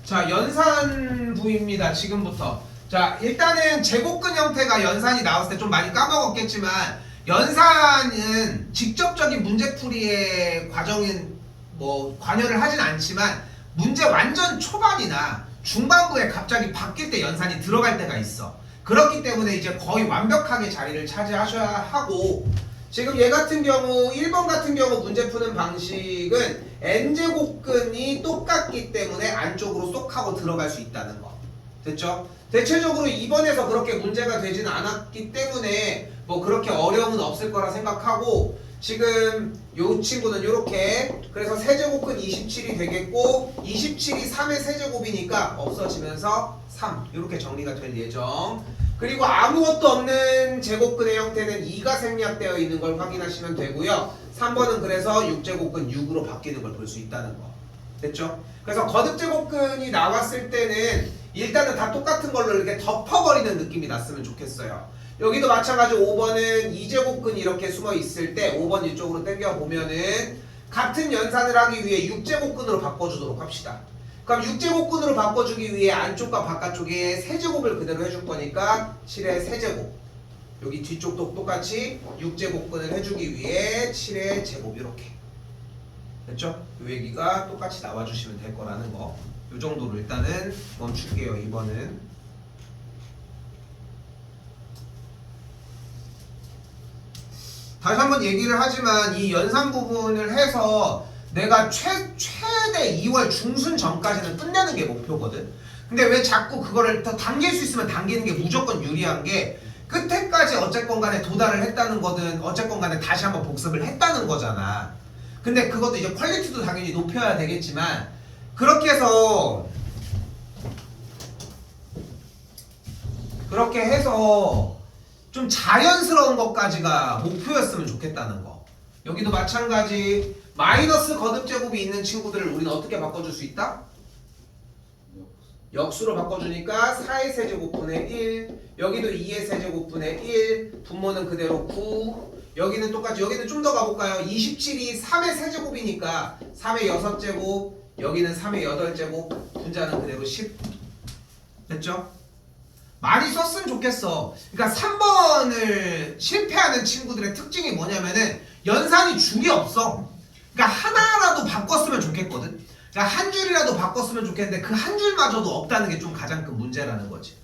자, 연산부입니다. 지금부터. 자, 일단은 제곱근 형태가 연산이 나왔을 때 좀 많이 까먹었겠지만 연산은 직접적인 문제풀이의 과정인 뭐 관여를 하진 않지만 문제 완전 초반이나 중반부에 갑자기 바뀔 때 연산이 들어갈 때가 있어. 그렇기 때문에 이제 거의 완벽하게 자리를 차지하셔야 하고 지금 얘 같은 경우 1번 같은 경우 문제 푸는 방식은 n제곱근이 똑같기 때문에 안쪽으로 쏙 하고 들어갈 수 있다는 거. 됐죠? 대체적으로 2번에서 그렇게 문제가 되진 않았기 때문에 뭐 그렇게 어려움은 없을 거라 생각하고 지금 요 친구는 이렇게 그래서 세제곱근 27이 되겠고 27이 3의 세제곱이니까 없어지면서 3 이렇게 정리가 될 예정. 그리고 아무것도 없는 제곱근의 형태는 2가 생략되어 있는 걸 확인하시면 되고요. 3번은 그래서 6제곱근 6으로 바뀌는 걸 볼 수 있다는 거. 됐죠? 그래서 거듭제곱근이 나왔을 때는 일단은 다 똑같은 걸로 이렇게 덮어버리는 느낌이 났으면 좋겠어요. 여기도 마찬가지로 5번은 2제곱근이 이렇게 숨어 있을 때 5번 이쪽으로 당겨 보면은 같은 연산을 하기 위해 6제곱근으로 바꿔주도록 합시다. 그럼 6제곱근으로 바꿔주기 위해 안쪽과 바깥쪽에 세제곱을 그대로 해줄 거니까 7의 세제곱. 여기 뒤쪽도 똑같이 6제곱근을 해주기 위해 7의 제곱 이렇게. 됐죠? 요 얘기가 똑같이 나와주시면 될 거라는 거. 요 정도로 일단은 멈출게요. 2번은. 다시 한번 얘기를 하지만 이 연산 부분을 해서 내가 최대 2월 중순 전까지는 끝내는 게 목표거든. 근데 왜 자꾸 그거를 더 당길 수 있으면 당기는 게 무조건 유리한 게 끝에까지 어쨌건 간에 도달을 했다는 거든 어쨌건 간에 다시 한번 복습을 했다는 거잖아. 근데 그것도 이제 퀄리티도 당연히 높여야 되겠지만 그렇게 해서 좀 자연스러운 것까지가 목표였으면 좋겠다는 거. 여기도 마찬가지 마이너스 거듭제곱이 있는 친구들을 우리는 어떻게 바꿔줄 수 있다? 역수로 바꿔주니까 4의 세제곱분의 1 여기도 2의 세제곱분의 1 분모는 그대로 9 여기는 똑같이 여기는 좀 더 가볼까요? 27이 3의 세제곱이니까 3의 6제곱 여기는 3의 8제곱 분자는 그대로 10 됐죠? 많이 썼으면 좋겠어. 그러니까 3번을 실패하는 친구들의 특징이 뭐냐면은 연산이 줄이 없어. 그러니까 하나라도 바꿨으면 좋겠거든. 그러니까 한 줄이라도 바꿨으면 좋겠는데 그 한 줄마저도 없다는 게 좀 가장 큰 문제라는 거지.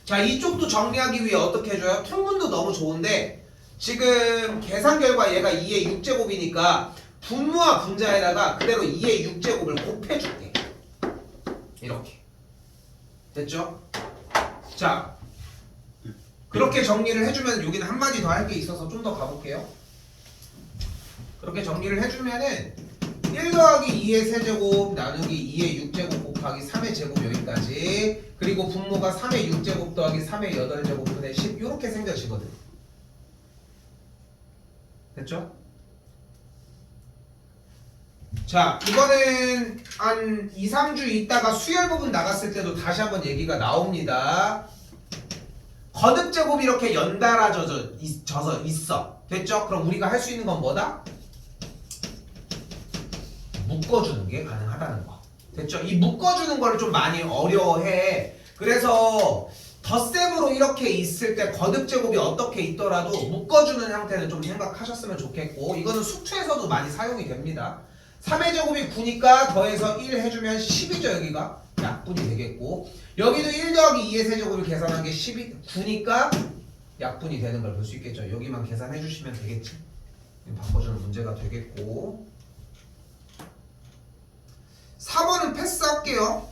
자, 이쪽도 정리하기 위해 어떻게 해줘요? 통분도 너무 좋은데 지금 계산 결과 얘가 2의 6제곱이니까 분모와 분자에다가 그대로 2의 6제곱을 곱해줄게. 이렇게. 됐죠? 자, 그렇게 정리를 해주면 여기는 한마디 더 할 게 있어서 좀 더 가볼게요. 그렇게 정리를 해주면은 1 더하기 2의 세제곱 나누기 2의 6제곱 곱하기 3의 제곱 여기까지, 그리고 분모가 3의 6제곱 더하기 3의 8제곱 분의 10 이렇게 생겨지거든. 됐죠? 자, 이거는 한 2, 3주 있다가 수열 부분 나갔을 때도 다시 한번 얘기가 나옵니다. 거듭제곱이 이렇게 연달아져서 있어. 됐죠? 그럼 우리가 할 수 있는 건 뭐다? 묶어주는 게 가능하다는 거. 됐죠? 이 묶어주는 거를 좀 많이 어려워해. 그래서 덧셈으로 이렇게 있을 때 거듭제곱이 어떻게 있더라도 묶어주는 형태는 좀 생각하셨으면 좋겠고, 이거는 숙투에서도 많이 사용이 됩니다. 3의 제곱이 9니까 더해서 1 해주면 10이죠. 여기가 약분이 되겠고, 여기도 1 더하기 2의 세제곱을 계산한 게 9니까 약분이 되는 걸 볼 수 있겠죠. 여기만 계산해 주시면 되겠지. 바꿔주는 문제가 되겠고, 4번은 패스할게요.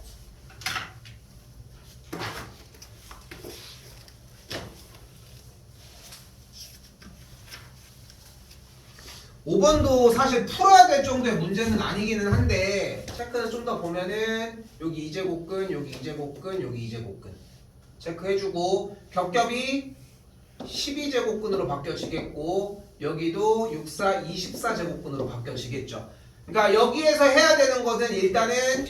5번도 사실 풀어야 될 정도의 문제는 아니기는 한데, 체크는 좀 더 보면은 여기 2제곱근, 여기 2제곱근, 여기 2제곱근 체크해주고, 겹겹이 12제곱근으로 바뀌어지겠고, 여기도 6, 4, 24제곱근으로 바뀌어지겠죠. 그러니까 여기에서 해야 되는 것은 일단은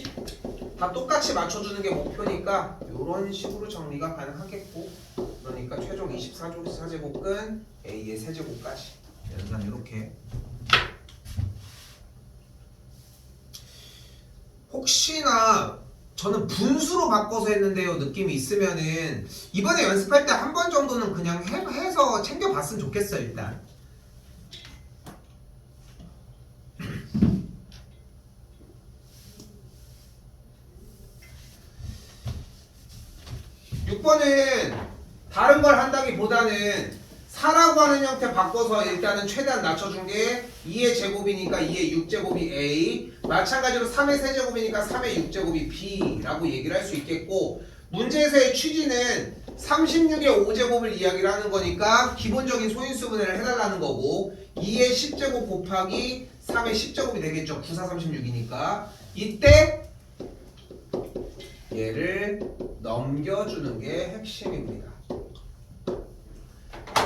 다 똑같이 맞춰주는 게 목표니까 이런 식으로 정리가 가능하겠고, 그러니까 최종 24제곱근 A의 세제곱까지 일단 이렇게. 혹시나 저는 분수로 바꿔서 했는데요 느낌이 있으면은 이번에 연습할 때 한 번 정도는 그냥 해서 챙겨봤으면 좋겠어요. 일단 6번은 다른 걸 한다기보다는 4라고 하는 형태 바꿔서 일단은 최대한 낮춰준 게 2의 제곱이니까 2의 6제곱이 A, 마찬가지로 3의 세제곱이니까 3의 6제곱이 B라고 얘기를 할 수 있겠고, 문제에서의 취지는 36의 5제곱을 이야기를 하는 거니까 기본적인 소인수 분해를 해달라는 거고, 2의 10제곱 곱하기 3의 10제곱이 되겠죠. 9, 4, 36이니까 이때 얘를 넘겨주는 게 핵심입니다.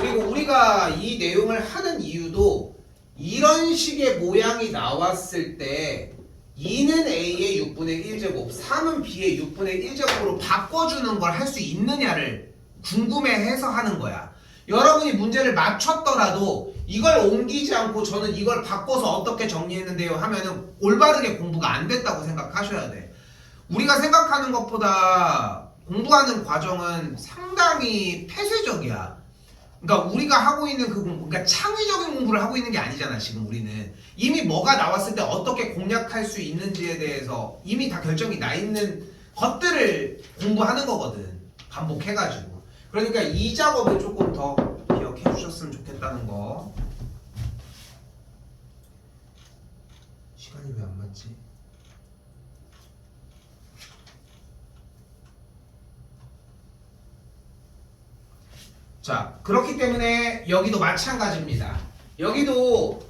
그리고 우리가 이 내용을 하는 이유도 이런 식의 모양이 나왔을 때 2는 A의 6분의 1제곱, 3은 B의 6분의 1제곱으로 바꿔주는 걸 할 수 있느냐를 궁금해해서 하는 거야. 여러분이 문제를 맞췄더라도 이걸 옮기지 않고 저는 이걸 바꿔서 어떻게 정리했는데요 하면은 올바르게 공부가 안 됐다고 생각하셔야 돼. 우리가 생각하는 것보다 공부하는 과정은 상당히 폐쇄적이야. 그러니까 우리가 하고 있는 그 공부, 그러니까 창의적인 공부를 하고 있는 게 아니잖아. 지금 우리는 이미 뭐가 나왔을 때 어떻게 공략할 수 있는지에 대해서 이미 다 결정이 나 있는 것들을 공부하는 거거든. 반복해가지고. 그러니까 이 작업을 조금 더 기억해 주셨으면 좋겠다는 거. 시간이 왜 안 맞지? 자, 그렇기 때문에 여기도 마찬가지입니다. 여기도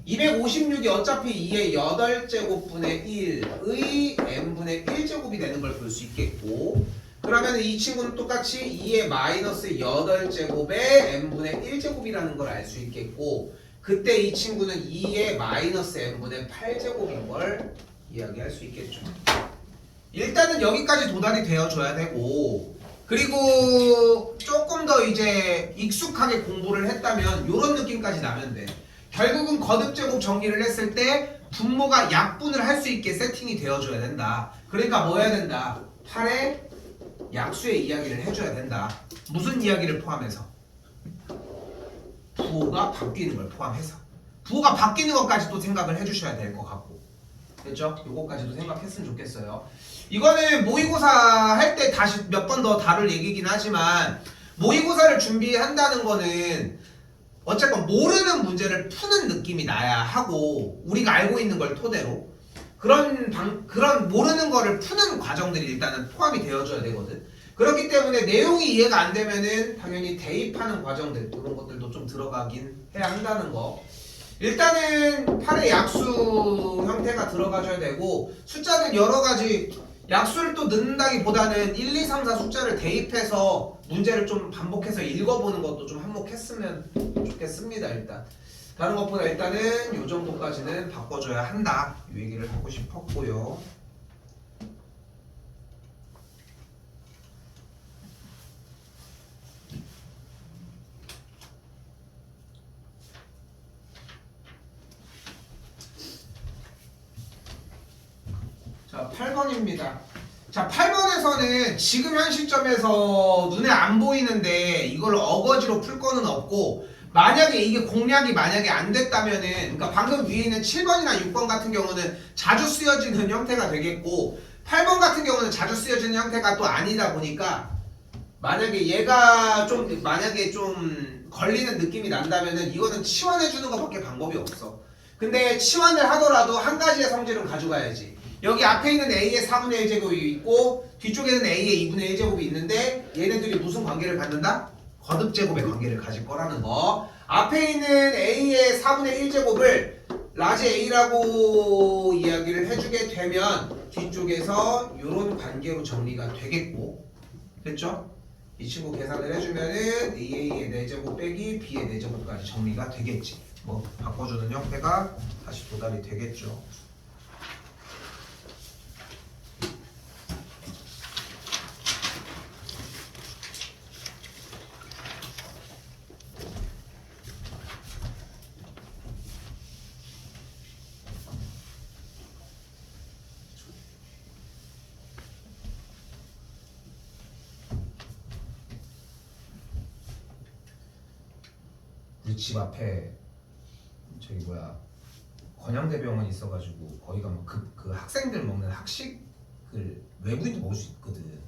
256이 어차피 2의 8제곱분의 1의 n분의 1제곱이 되는 걸 볼 수 있겠고, 그러면 이 친구는 똑같이 2의 마이너스 8제곱의 n분의 1제곱이라는 걸 알 수 있겠고, 그때 이 친구는 2의 마이너스 n분의 8제곱인 걸 이야기할 수 있겠죠. 일단은 여기까지 도달이 되어줘야 되고, 그리고 조금 더 이제 익숙하게 공부를 했다면 이런 느낌까지 나면 돼. 결국은 거듭제곱 정리를 했을 때 분모가 약분을 할 수 있게 세팅이 되어줘야 된다. 그러니까 뭐 해야 된다? 8의 약수의 이야기를 해줘야 된다. 무슨 이야기를 포함해서? 부호가 바뀌는 걸 포함해서. 부호가 바뀌는 것까지 또 생각을 해주셔야 될 것 같고, 됐죠? 요거까지도 생각했으면 좋겠어요. 이거는 모의고사 할 때 다시 몇 번 더 다룰 얘기긴 하지만, 모의고사를 준비한다는 거는 어쨌건 모르는 문제를 푸는 느낌이 나야 하고, 우리가 알고 있는 걸 토대로 그런 모르는 거를 푸는 과정들이 일단은 포함이 되어줘야 되거든. 그렇기 때문에 내용이 이해가 안 되면은 당연히 대입하는 과정들 그런 것들도 좀 들어가긴 해야 한다는 거. 일단은 8의 약수 형태가 들어가줘야 되고 숫자는 여러 가지 약수를 또 넣는다기보다는 1, 2, 3, 4 숫자를 대입해서 문제를 좀 반복해서 읽어보는 것도 좀 한몫했으면 좋겠습니다. 일단 다른 것보다 일단은 이 정도까지는 바꿔줘야 한다 이 얘기를 하고 싶었고요. 자, 8번입니다. 자, 8번에서는 지금 현 시점에서 눈에 안 보이는데 이걸 어거지로 풀 거는 없고 만약에 이게 공략이 만약에 안 됐다면은 그러니까 방금 위에 있는 7번이나 6번 같은 경우는 자주 쓰여지는 형태가 되겠고 8번 같은 경우는 자주 쓰여지는 형태가 또 아니다 보니까 만약에 얘가 좀 만약에 좀 걸리는 느낌이 난다면은 이거는 치환해 주는 것밖에 방법이 없어. 근데 치환을 하더라도 한 가지의 성질은 가져가야지. 여기 앞에 있는 A의 4분의 1제곱이 있고 뒤쪽에는 A의 2분의 1제곱이 있는데 얘네들이 무슨 관계를 갖는다? 거듭제곱의 관계를 가질 거라는 거. 앞에 있는 A의 4분의 1제곱을 라지 A라고 이야기를 해주게 되면 뒤쪽에서 이런 관계로 정리가 되겠고 됐죠? 이 친구 계산을 해주면은 A의 4제곱 빼기 B의 4제곱까지 정리가 되겠지. 뭐 바꿔주는 형태가 다시 도달이 되겠죠. 우리 집 앞에 저기 뭐야 건양대병원 있어가지고 거기가 뭐 그 학생들 먹는 학식을 외부인도 먹을 수 있거든.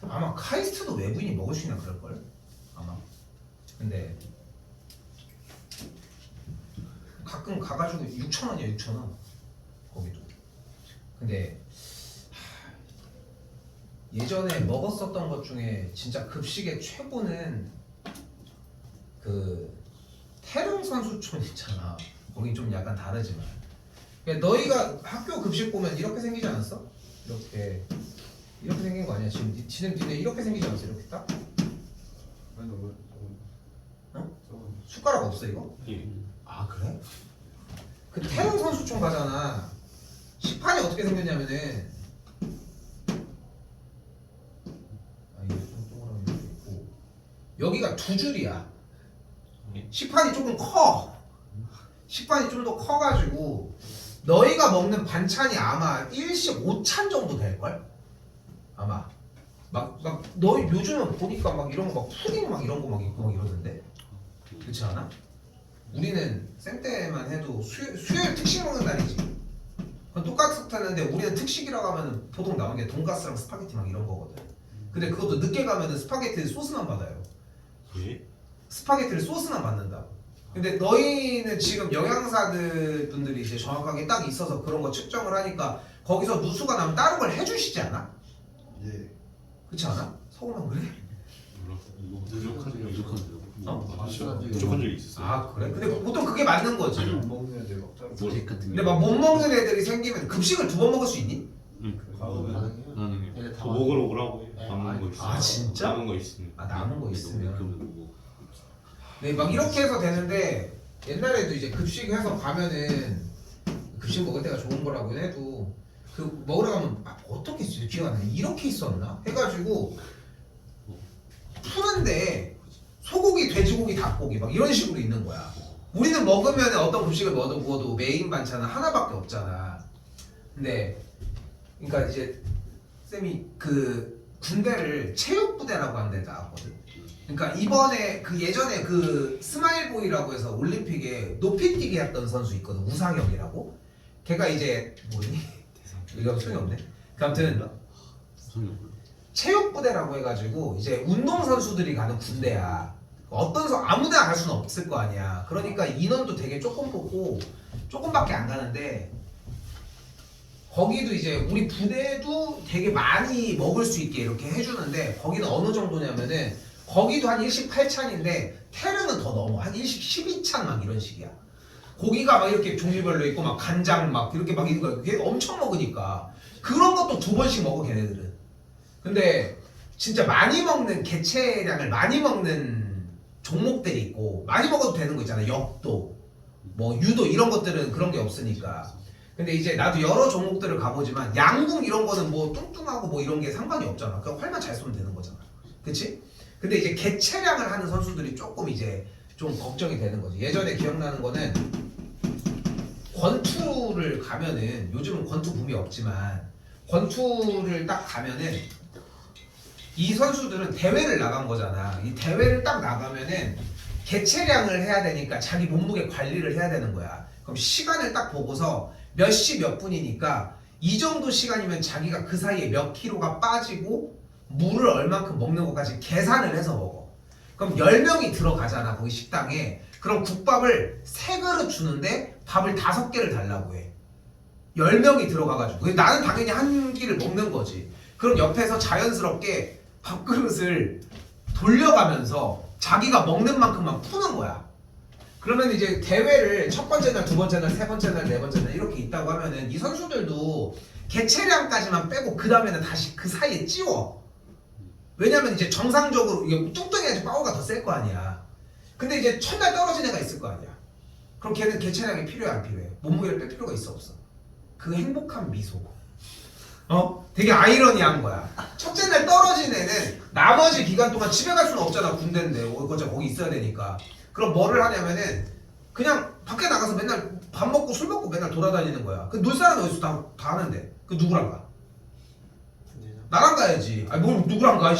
아마 카이스트도 외부인이 먹을 수 있나 그럴걸? 아마. 근데 가끔 가가지고 6,000원이야 6,000원 거기도. 근데 예전에 먹었었던 것 중에 진짜 급식의 최고는 그 태릉선수촌 있잖아. 거긴 좀 약간 다르지만 그러니까 너희가 학교 급식 보면 이렇게 생기지 않았어? 이렇게 생긴 거 아니야? 지금 니네 이렇게 생기지 않았어? 이렇게 딱? 아니 너무 어? 숟가락 없어 이거? 예. 아 그래? 그 태릉선수촌 가잖아. 식판이 어떻게 생겼냐면은 이게 좀 동그라미 이렇게 있고 여기가 두 줄이야. 식판이 조금 커. 식판이 좀 더 커가지고 너희가 먹는 반찬이 아마 일식 5찬 정도 될걸? 아마 막 너희 요즘은 보니까 막 이런 거 막 푸딩 막 이런 거 막 있고 막 이러는데 그렇지 않아? 우리는 생 때만 해도 수요일 특식 먹는 날이지. 그건 똑같았는데 우리는 특식이라고 하면 보통 나오는 게 돈가스랑 스파게티 막 이런 거거든. 근데 그것도 늦게 가면은 스파게티 소스만 받아요. 예? 스파게티를 소스만 받는다고. 근데 너희는 지금 영양사들 분들이 이제 정확하게 딱 있어서 그런 거 측정을 하니까 거기서 누수가 나면 다른 걸 해주시지 않아? 예. 그렇지 않아? 서울만 그래? 몰랐어. 이거 부족한 적 어? 부족한 적이 있었어요. 아 그래? 근데 보통 그게 맞는 거지. 먹는 애들 막 짜고 뭐 같은 근데 막 못 먹는 애들이 생기면 급식을 2번 먹을 수 있니? 응. 가능해요? 나는 얘네 다 더 먹으러 오라고 해. 네. 남은 거 있어. 아, 진짜? 남은 거 있으면. 아, 남은 거 있으면. 뭐. 네, 막 이렇게 해서 되는데 옛날에도 이제 급식해서 가면은 급식 먹을 때가 좋은 거라고 해도 그 먹으러 가면 어떻게 있었지? 기억 안 나. 이렇게 있었나? 해가지고 푸는데 소고기, 돼지고기, 닭고기 막 이런 식으로 있는 거야. 우리는 먹으면 어떤 급식을 먹어도 메인 반찬은 하나밖에 없잖아. 근데 그러니까 이제 쌤이 그 군대를 체육부대라고 하는 데 나왔거든. 그러니까 이번에 그 예전에 그 스마일보이라고 해서 올림픽에 높이뛰기 했던 선수 있거든. 우상혁이라고. 걔가 이제 뭐니? 이거 소용이 없네. 그 아무튼 체육부대라고 해가지고 이제 운동선수들이 가는 군대야. 어떤 아무데나 갈 수는 없을 거 아니야. 그러니까 인원도 되게 조금 뽑고 조금밖에 안 가는데 거기도 이제 우리 부대도 되게 많이 먹을 수 있게 이렇게 해주는데 거기는 어느 정도냐면은 거기도 한 일식 8찬인데 테르는 더 넘어 한 일식 12찬 막 이런 식이야. 고기가 막 이렇게 종류별로 있고 막 간장 막 이렇게 막 이거 걔 엄청 먹으니까 그런 것도 2번씩 먹어 걔네들은. 근데 진짜 많이 먹는 개체량을 많이 먹는 종목들이 있고 많이 먹어도 되는 거 있잖아. 역도 뭐 유도 이런 것들은 그런 게 없으니까. 근데 이제 나도 여러 종목들을 가보지만 양궁 이런 거는 뭐 뚱뚱하고 뭐 이런 게 상관이 없잖아. 그냥 활만 잘 쏘면 되는 거잖아. 그치? 근데 이제 개체량을 하는 선수들이 조금 이제 좀 걱정이 되는 거지. 예전에 기억나는 거는 권투를 가면은 요즘은 권투 붐이 없지만 권투를 딱 가면은 이 선수들은 대회를 나간 거잖아. 이 대회를 딱 나가면은 개체량을 해야 되니까 자기 몸무게 관리를 해야 되는 거야. 그럼 시간을 딱 보고서 몇 시 몇 분이니까 이 정도 시간이면 자기가 그 사이에 몇 킬로가 빠지고 물을 얼만큼 먹는 것까지 계산을 해서 먹어. 그럼 10명이 들어가잖아 거기 식당에. 그럼 국밥을 3그릇 주는데 밥을 5개를 달라고 해. 10명이 들어가가지고 나는 당연히 한 끼를 먹는 거지. 그럼 옆에서 자연스럽게 밥그릇을 돌려가면서 자기가 먹는 만큼만 푸는 거야. 그러면 이제 대회를 첫 번째 날, 두 번째 날, 세 번째 날, 네 번째 날 이렇게 있다고 하면은 이 선수들도 개체량까지만 빼고 그 다음에는 다시 그 사이에 찌워. 왜냐면 이제 정상적으로 이게 뚱뚱해야지 파워가 더 셀 거 아니야. 근데 이제 첫날 떨어진 애가 있을 거 아니야. 그럼 걔는 개체량이 필요해 안 필요해? 몸무게를 뺄 필요가 있어 없어? 그 행복한 미소. 되게 아이러니한 거야. 첫째 날 떨어진 애는 나머지 기간 동안 집에 갈 수는 없잖아. 군대인데 어차피 거기 있어야 되니까. 그럼 뭐를 하냐면은 그냥 밖에 나가서 맨날 밥 먹고 술 먹고 맨날 돌아다니는 거야. 그 놀 사람이 어디서 다 하는데 그 누구랑 가? 나랑 가야지. 아니 뭘 누구랑 가?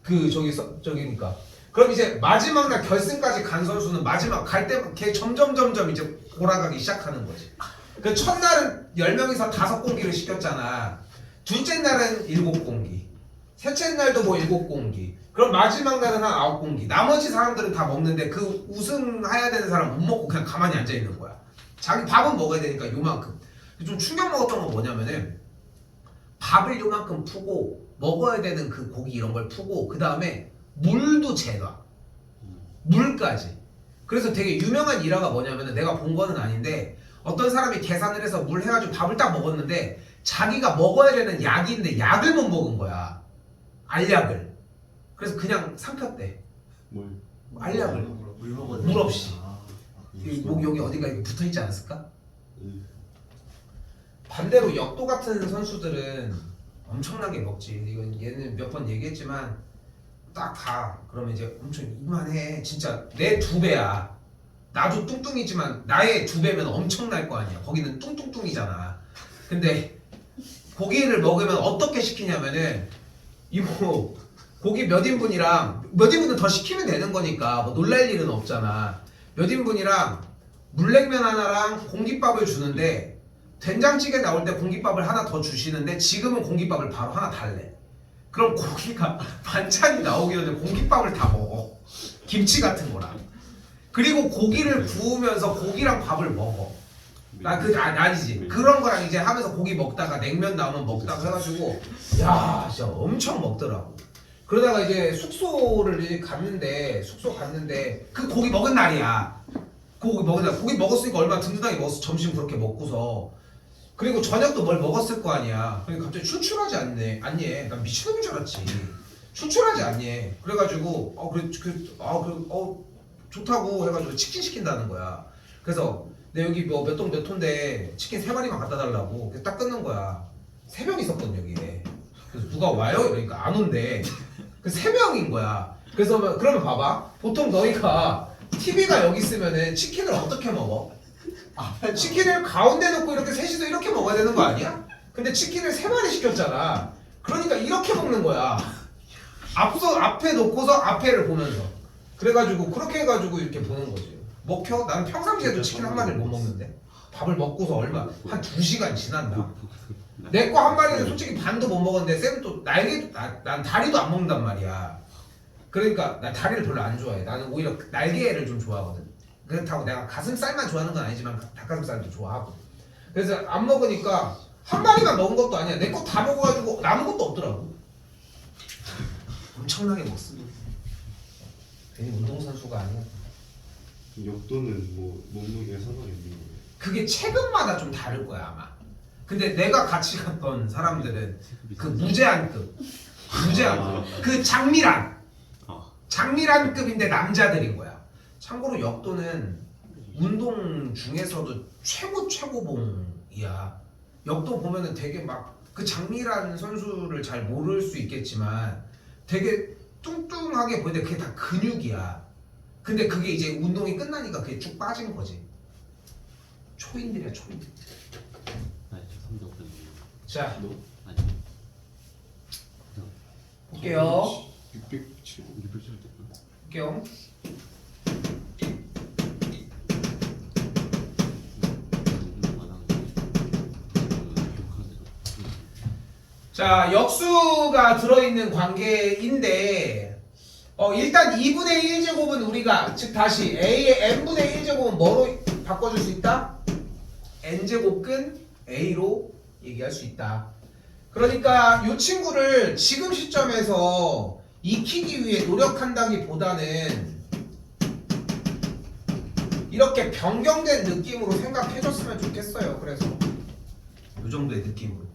그 저기니까. 그럼 이제 마지막 날 결승까지 간 선수는 마지막 갈 때 걔 점점 이제 돌아가기 시작하는 거지. 그 첫날은 10명이서 5공기를 시켰잖아. 둘째 날은 7공기. 셋째 날도 뭐 7공기. 그럼 마지막 날은 한 9공기. 나머지 사람들은 다 먹는데 그 우승해야 되는 사람 못 먹고 그냥 가만히 앉아 있는 거야. 자기 밥은 먹어야 되니까 요만큼. 좀 충격 먹었던 건 뭐냐면은 밥을 요만큼 푸고 먹어야 되는 그 고기 이런 걸 푸고 그 다음에 물도 재놔. 물까지. 그래서 되게 유명한 일화가 뭐냐면은 내가 본 거는 아닌데 어떤 사람이 계산을 해서 물 해가지고 밥을 딱 먹었는데 자기가 먹어야 되는 약이 있는데 약을 못 먹은 거야. 알약을. 그래서 그냥 삼켰대. 뭘? 알약을. 물 먹어야 물 없이. 그 목 여기 어딘가 붙어 있지 않았을까? 음. 반대로 역도 같은 선수들은 엄청나게 먹지. 이건 얘는 몇 번 얘기했지만 딱 가. 그러면 이제 엄청 이만해. 진짜 내 2배야. 나도 뚱뚱이지만 나의 2배면 엄청날 거 아니야. 거기는 뚱뚱뚱이잖아. 근데 고기를 먹으면 어떻게 시키냐면은 이거 고기 몇 인분이랑 몇 인분은 더 시키면 되는 거니까 뭐 놀랄 일은 없잖아. 몇 인분이랑 물냉면 하나랑 공깃밥을 주는데 된장찌개 나올 때 공깃밥을 하나 더 주시는데 지금은 공깃밥을 바로 하나 달래. 그럼 고기가 반찬이 나오기 전에 공깃밥을 다 먹어. 김치 같은 거랑. 그리고 고기를 구우면서 고기랑 밥을 먹어. 아니지. 그런 거랑 이제 하면서 고기 먹다가 냉면 나오면 먹다가 해가지고 야 진짜 엄청 먹더라고. 그러다가 이제 숙소를 이제 숙소 갔는데 그 고기 먹은 날이야. 고기 먹었으니까 얼마나 든든하게 먹었어. 점심 그렇게 먹고서. 그리고 저녁도 뭘 먹었을 거 아니야. 근데 갑자기 출출하지 않니? 난 미친놈인 줄 알았지. 출출하지 않니? 그래가지고 좋다고 해가지고 치킨 시킨다는 거야. 그래서 내 여기 뭐 몇 동 몇 호인데 치킨 3마리만 갖다 달라고. 그래서 딱 끊는 거야. 3명 있었거든 여기에. 그래서 누가 와요? 이러니까 안 온대. 그 3명인 거야. 그래서 그러면 봐봐. 보통 너희가 TV가 여기 있으면은 치킨을 어떻게 먹어? 치킨을 가운데 놓고 이렇게 셋이서 이렇게 먹어야 되는 거 아니야? 근데 치킨을 3마리 시켰잖아. 그러니까 이렇게 먹는 거야. 앞에 놓고서 앞에를 보면서. 그래가지고 그렇게 해가지고 이렇게 보는 거지. 먹혀? 나는 평상시에도 치킨 1마리를 못 먹는데 밥을 먹고서 한 2시간 지났나? 내 거 1마리는 솔직히 반도 못 먹었는데 쌤은 또 난 다리도 안 먹는단 말이야. 그러니까 나 다리를 별로 안 좋아해. 나는 오히려 날개를 좀 좋아하거든. 그렇다고 내가 가슴살만 좋아하는 건 아니지만 닭가슴살도 좋아하고. 그래서 안 먹으니까 한 마리만 먹은 것도 아니야. 내 거 다 먹어가지고 남은 것도 없더라고. 엄청나게 먹습니다. 괜히 운동선수가 아니야. 역도는 뭐 몸무게가 상관이 없는 거예요. 그게 체급마다 좀 다를 거야 아마. 근데 내가 같이 갔던 사람들은 그 무제한급 그 장미란급인데 남자들인 거야. 참고로 역도는 운동 중에서도 최고봉이야. 역도 보면은 되게 막 그 장미란 선수를 잘 모를 수 있겠지만 되게 뚱뚱하게 보이는데 그게 다 근육이야. 근데 그게 이제 운동이 끝나니까 그게 쭉 빠진 거지. 초인들이야 초인들. 아니 저 3대 없던데. 자 아니 볼게요. 607. 600점 됐나? 볼게요. 자 역수가 들어있는 관계인데 일단 2분의 1제곱은 우리가 즉 다시 a의 n분의 1제곱은 뭐로 바꿔줄 수 있다? n제곱근 a로 얘기할 수 있다. 그러니까 이 친구를 지금 시점에서 익히기 위해 노력한다기보다는 이렇게 변경된 느낌으로 생각해줬으면 좋겠어요. 그래서 이 정도의 느낌으로.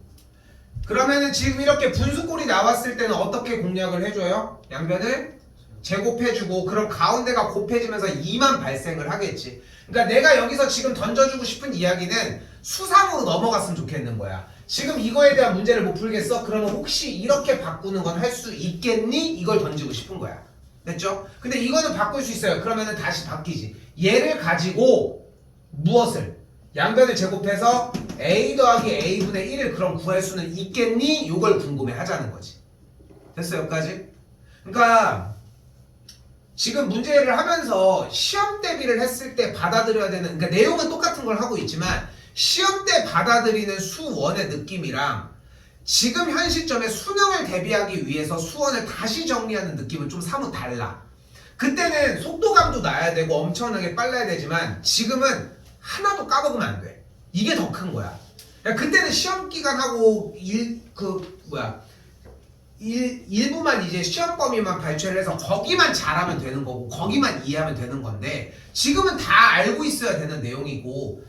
그러면은 지금 이렇게 분수꼴이 나왔을 때는 어떻게 공략을 해줘요? 양변을 제곱해주고 그럼 가운데가 곱해지면서 2만 발생을 하겠지. 그러니까 내가 여기서 지금 던져주고 싶은 이야기는 수상으로 넘어갔으면 좋겠는 거야. 지금 이거에 대한 문제를 못 풀겠어? 그러면 혹시 이렇게 바꾸는 건 할 수 있겠니? 이걸 던지고 싶은 거야. 됐죠? 근데 이거는 바꿀 수 있어요. 그러면은 다시 바뀌지. 얘를 가지고 무엇을? 양변을 제곱해서 a 더하기 a분의 1을 그럼 구할 수는 있겠니? 이걸 궁금해 하자는 거지. 됐어요? 여기까지? 그러니까 지금 문제를 하면서 시험 대비를 했을 때 받아들여야 되는, 그러니까 내용은 똑같은 걸 하고 있지만 시험 때 받아들이는 수원의 느낌이랑 지금 현 시점에 수능을 대비하기 위해서 수원을 다시 정리하는 느낌은 좀 사뭇 달라. 그때는 속도감도 나야 되고 엄청나게 빨라야 되지만 지금은 하나도 까먹으면 안 돼. 이게 더 큰 거야. 그러니까 그때는 시험 기간하고 일부만 이제 시험 범위만 발췌를 해서 거기만 잘하면 되는 거고 거기만 이해하면 되는 건데 지금은 다 알고 있어야 되는 내용이고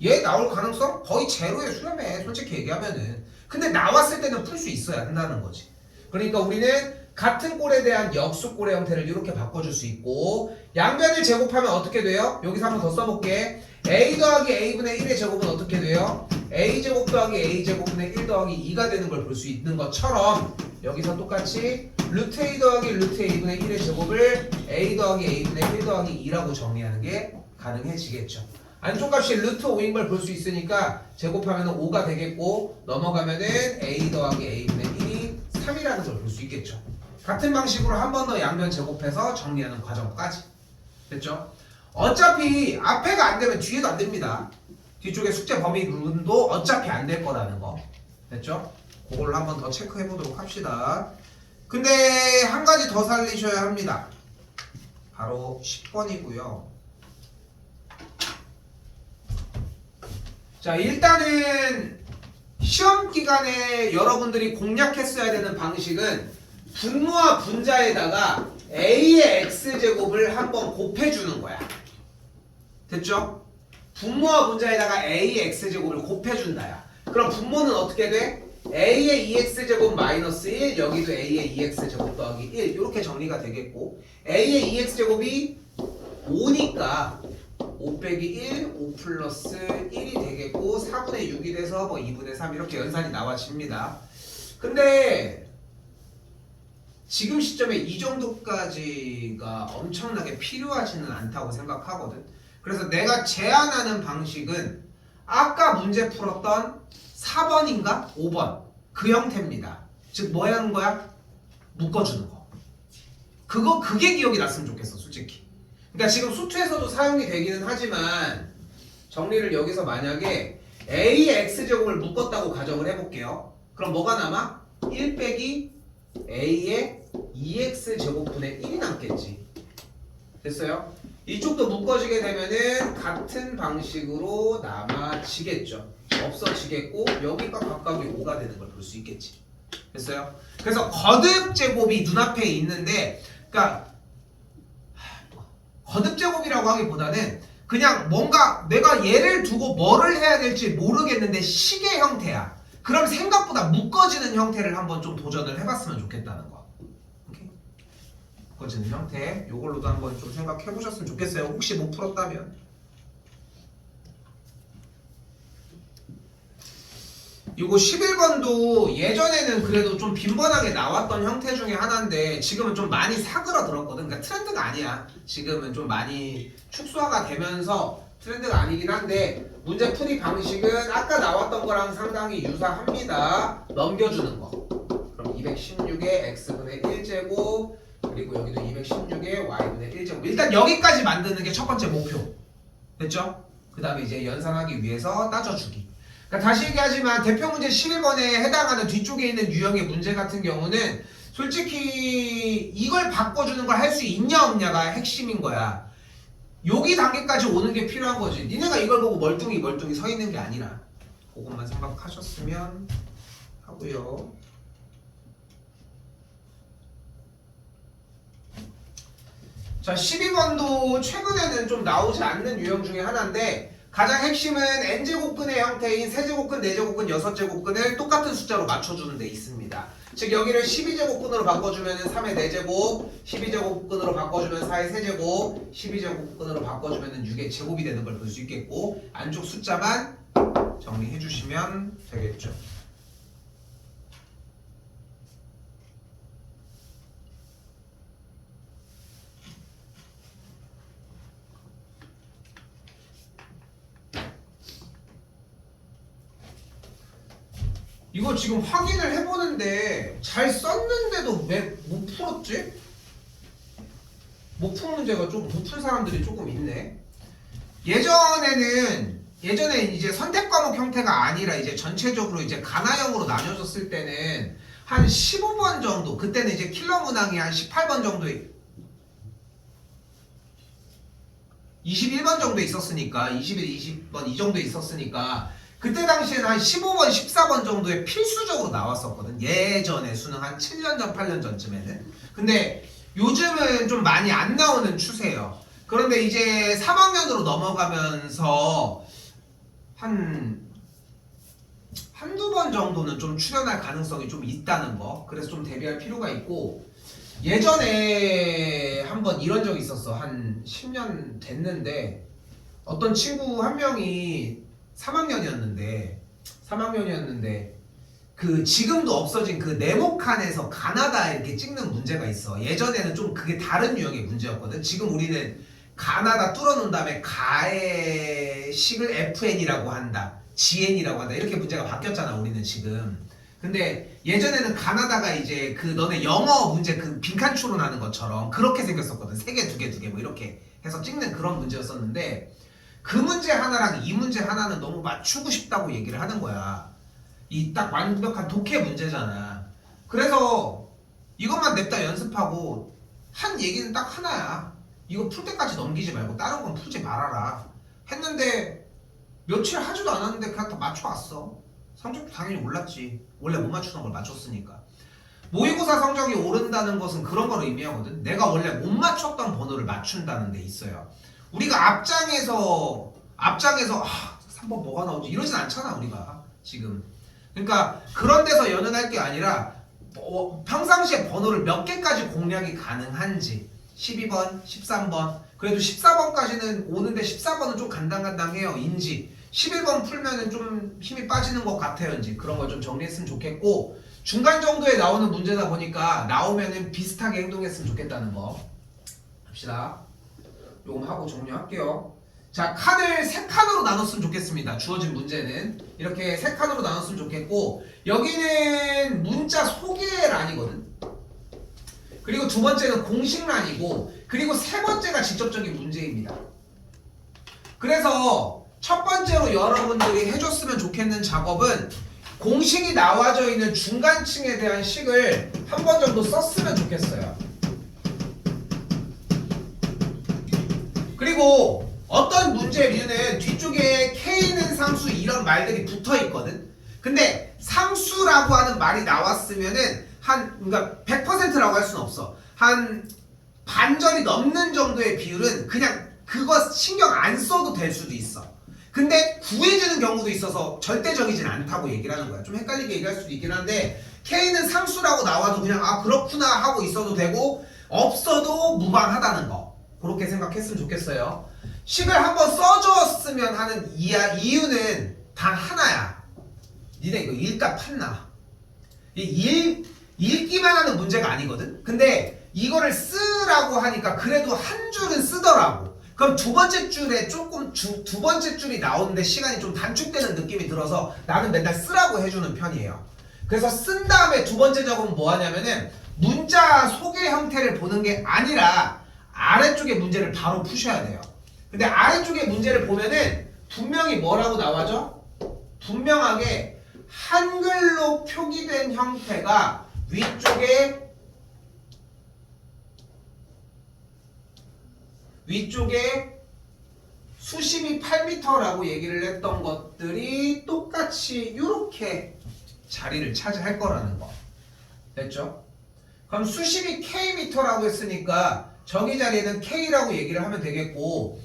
얘 나올 가능성 거의 제로에 수렴해 솔직히 얘기하면은. 근데 나왔을 때는 풀 수 있어야 한다는 거지. 그러니까 우리는 같은 꼴에 대한 역수꼴의 형태를 이렇게 바꿔줄 수 있고 양변을 제곱하면 어떻게 돼요? 여기서 한번 더 써볼게. a 더하기 a분의 1의 제곱은 어떻게 돼요? a제곱 더하기 a제곱분의 1 더하기 2가 되는 걸 볼 수 있는 것처럼 여기서 똑같이 루트 a 더하기 루트 a분의 1의 제곱을 a 더하기 a분의 1 더하기 2라고 정리하는 게 가능해지겠죠. 안쪽 값이 루트 5인 걸 볼 수 있으니까 제곱하면 5가 되겠고 넘어가면은 a 더하기 a분의 1이 3이라는 걸 볼 수 있겠죠. 같은 방식으로 한 번 더 양변 제곱해서 정리하는 과정까지. 됐죠? 어차피 앞에가 안 되면 뒤에도 안 됩니다. 뒤쪽에 숙제 범위 룰도 어차피 안 될 거라는 거. 됐죠? 그걸 한번 더 체크해 보도록 합시다. 근데 한 가지 더 살리셔야 합니다. 바로 10번이고요. 자, 일단은 시험 기간에 여러분들이 공략했어야 되는 방식은 분모와 분자에다가 a의 x제곱을 한번 곱해주는 거야. 됐죠? 분모와 분자에다가 a의 x제곱을 곱해준다야. 그럼 분모는 어떻게 돼? a의 2x제곱 마이너스 1 여기도 a의 2x제곱 더하기 1 이렇게 정리가 되겠고 a의 2x제곱이 5니까 5 빼기 1, 5 플러스 1이 되겠고 4분의 6이 돼서 뭐 2분의 3 이렇게 연산이 나와집니다. 근데 지금 시점에 이 정도까지가 엄청나게 필요하지는 않다고 생각하거든. 그래서 내가 제안하는 방식은 아까 문제 풀었던 4번인가? 5번 그 형태입니다. 즉 뭐 하는 거야? 묶어주는 거. 그게 기억이 났으면 좋겠어 솔직히. 그러니까 지금 수투에서도 사용이 되기는 하지만 정리를 여기서 만약에 a의 x제곱을 묶었다고 가정을 해볼게요. 그럼 뭐가 남아? 1 빼기 a의 2x제곱분의 1이 남겠지. 됐어요? 이쪽도 묶어지게 되면은 같은 방식으로 남아지겠죠. 없어지겠고 여기가 각각이 5가 되는 걸 볼 수 있겠지. 됐어요? 그래서 거듭 제곱이 눈앞에 있는데, 그러니까 거듭 제곱이라고 하기보다는 그냥 뭔가 내가 얘를 두고 뭐를 해야 될지 모르겠는데 식의 형태야. 그럼 생각보다 묶어지는 형태를 한번 좀 도전을 해봤으면 좋겠다는 거. 오케이? 묶어지는 형태, 요걸로도 한번 좀 생각해 보셨으면 좋겠어요. 혹시 못 풀었다면. 이거 11번도 예전에는 그래도 좀 빈번하게 나왔던 형태 중에 하나인데 지금은 좀 많이 사그라들었거든. 그러니까 트렌드가 아니야. 지금은 좀 많이 축소화가 되면서 트렌드가 아니긴 한데 문제 풀이 방식은 아까 나왔던 거랑 상당히 유사합니다. 넘겨주는 거. 그럼 216의 x분의 1제곱 그리고 여기도 216의 y분의 1제곱. 일단 여기까지 만드는 게 첫 번째 목표. 됐죠? 그 다음에 이제 연산하기 위해서 따져주기. 그러니까 다시 얘기하지만 대표 문제 11번에 해당하는 뒤쪽에 있는 유형의 문제 같은 경우는 솔직히 이걸 바꿔주는 걸 할 수 있냐 없냐가 핵심인 거야. 여기 단계까지 오는 게 필요한 거지. 니네가 이걸 보고 멀뚱히 서 있는 게 아니라 그것만 생각하셨으면 하고요. 자, 12번도 최근에는 좀 나오지 않는 유형 중에 하나인데 가장 핵심은 n제곱근의 형태인 세제곱근, 네제곱근, 여섯제곱근을 똑같은 숫자로 맞춰주는 데 있습니다. 즉 여기를 12제곱근으로 바꿔주면 3의 4제곱, 12제곱근으로 바꿔주면 4의 세제곱, 12제곱근으로 바꿔주면 6의 제곱이 되는 걸 볼 수 있겠고 안쪽 숫자만 정리해 주시면 되겠죠. 이거 지금 확인을 해보는데 잘 썼는데도 왜 못 풀었지? 못 푼 문제가 좀 못 푼 사람들이 조금 있네. 예전에 이제 선택 과목 형태가 아니라 이제 전체적으로 이제 가나형으로 나뉘어졌을 때는 한 15번 정도, 그때는 이제 킬러 문항이 한 18번 정도에 21번 정도 있었으니까 21, 20번 이 정도 있었으니까 그때 당시에는 한 15번, 14번 정도에 필수적으로 나왔었거든. 예전에 수능 한 7년 전, 8년 전쯤에는. 근데 요즘은 좀 많이 안 나오는 추세예요. 그런데 이제 3학년으로 넘어가면서 한두 번 정도는 좀 출연할 가능성이 좀 있다는 거. 그래서 좀 대비할 필요가 있고 예전에 한번 이런 적이 있었어. 한 10년 됐는데 어떤 친구 한 명이 3학년이었는데 그 지금도 없어진 그 네모칸에서 가나다 이렇게 찍는 문제가 있어. 예전에는 좀 그게 다른 유형의 문제였거든. 지금 우리는 가나다 뚫어놓은 다음에 가의 식을 FN이라고 한다, GN이라고 한다 이렇게 문제가 바뀌었잖아 우리는 지금. 근데 예전에는 가나다가 이제 그 너네 영어 문제 그 빈칸추로 나는 것처럼 그렇게 생겼었거든. 3개, 2개, 2개 뭐 이렇게 해서 찍는 그런 문제였었는데 그 문제 하나랑 이 문제 하나는 너무 맞추고 싶다고 얘기를 하는 거야. 이 딱 완벽한 독해 문제잖아. 그래서 이것만 냅다 연습하고 한 얘기는 딱 하나야. 이거 풀 때까지 넘기지 말고 다른 건 풀지 말아라 했는데 며칠 하지도 않았는데 그냥 다 맞춰왔어. 성적도 당연히 올랐지. 원래 못 맞추던 걸 맞췄으니까. 모의고사 성적이 오른다는 것은 그런 걸 의미하거든. 내가 원래 못 맞췄던 번호를 맞춘다는 데 있어요. 우리가 앞장에서 3번 뭐가 나오지 이러진 않잖아 우리가 지금. 그러니까 그런 데서 연연할 게 아니라 평상시에 번호를 몇 개까지 공략이 가능한지 12번, 13번 그래도 14번까지는 오는데 14번은 좀 간당간당해요 인지 11번 풀면은 좀 힘이 빠지는 것 같아요 인지 그런 걸 좀 정리했으면 좋겠고 중간 정도에 나오는 문제다 보니까 나오면은 비슷하게 행동했으면 좋겠다는 거 합시다. 요금 하고 종료할게요. 자, 칸을 3칸으로 나눴으면 좋겠습니다. 주어진 문제는 이렇게 3칸으로 나눴으면 좋겠고 여기는 문자 소개란이거든. 그리고 두 번째는 공식란이고 그리고 세 번째가 직접적인 문제입니다. 그래서 첫 번째로 여러분들이 해줬으면 좋겠는 작업은 공식이 나와져 있는 중간층에 대한 식을 한 번 정도 썼으면 좋겠어요. 그리고 어떤 문제류는 뒤쪽에 K는 상수 이런 말들이 붙어 있거든. 근데 상수라고 하는 말이 나왔으면은 그러니까 100%라고 할 수는 없어. 한 반절이 넘는 정도의 비율은 그냥 그거 신경 안 써도 될 수도 있어. 근데 구해주는 경우도 있어서 절대적이진 않다고 얘기를 하는 거야. 좀 헷갈리게 얘기할 수도 있긴 한데 K는 상수라고 나와도 그냥 아 그렇구나 하고 있어도 되고 없어도 무방하다는 거. 그렇게 생각했으면 좋겠어요. 식을 한번 써줬으면 하는 이유는 단 하나야. 니네 이거 일값 팠나? 읽기만 하는 문제가 아니거든? 근데 이거를 쓰라고 하니까 그래도 한 줄은 쓰더라고. 그럼 두 번째 줄에 조금 두 번째 줄이 나오는데 시간이 좀 단축되는 느낌이 들어서 나는 맨날 쓰라고 해주는 편이에요. 그래서 쓴 다음에 두 번째 작업은 뭐 하냐면은 문자 소개 형태를 보는 게 아니라 아래쪽에 문제를 바로 푸셔야 돼요. 근데 아래쪽에 문제를 보면은 분명히 뭐라고 나와죠? 분명하게 한글로 표기된 형태가 위쪽에 수심이 8m라고 얘기를 했던 것들이 똑같이 이렇게 자리를 차지할 거라는 거. 됐죠? 그럼 수심이 km라고 했으니까 저기 자리에는 k라고 얘기를 하면 되겠고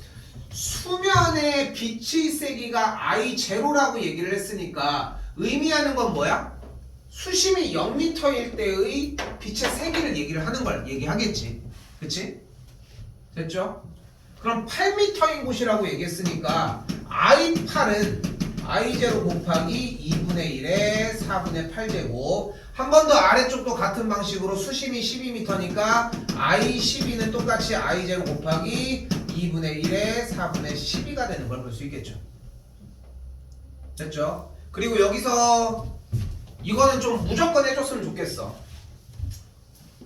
수면의 빛의 세기가 I0라고 얘기를 했으니까 의미하는 건 뭐야? 수심이 0m일 때의 빛의 세기를 얘기를 하는 걸 얘기하겠지. 그치? 됐죠? 그럼 8m인 곳이라고 얘기했으니까 I8은 I0 곱하기 2분의 1에 4분의 8제곱. 한 번 더 아래쪽도 같은 방식으로 수심이 12m니까 I12는 똑같이 I0 곱하기 2분의 1에 4분의 12가 되는 걸 볼 수 있겠죠. 됐죠? 그리고 여기서 이거는 좀 무조건 해줬으면 좋겠어.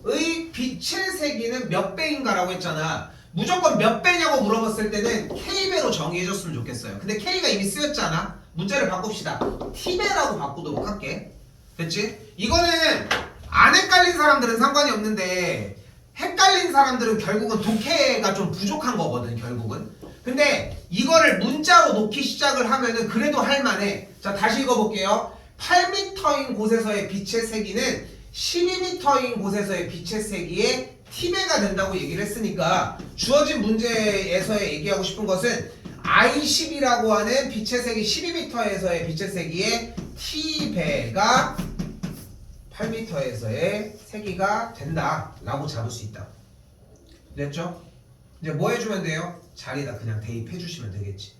의 빛의 세기는 몇 배인가라고 했잖아. 무조건 몇 배냐고 물어봤을 때는 K배로 정의해줬으면 좋겠어요. 근데 K가 이미 쓰였잖아. 문제를 바꿉시다. T배라고 바꾸도록 할게. 됐지? 이거는 안 헷갈린 사람들은 상관이 없는데 헷갈린 사람들은 결국은 독해가 좀 부족한 거거든, 결국은. 근데 이거를 문자로 놓기 시작을 하면은 그래도 할만해. 자, 다시 읽어볼게요. 8m인 곳에서의 빛의 세기는 12m인 곳에서의 빛의 세기의 T배가 된다고 얘기를 했으니까 주어진 문제에서 얘기하고 싶은 것은 I10이라고 하는 빛의 세기 12m에서의 빛의 세기의 T배가 8m에서의 세기가 된다라고 잡을 수 있다. 됐죠? 이제 뭐 해주면 돼요? 자리에다 그냥 대입해 주시면 되겠지.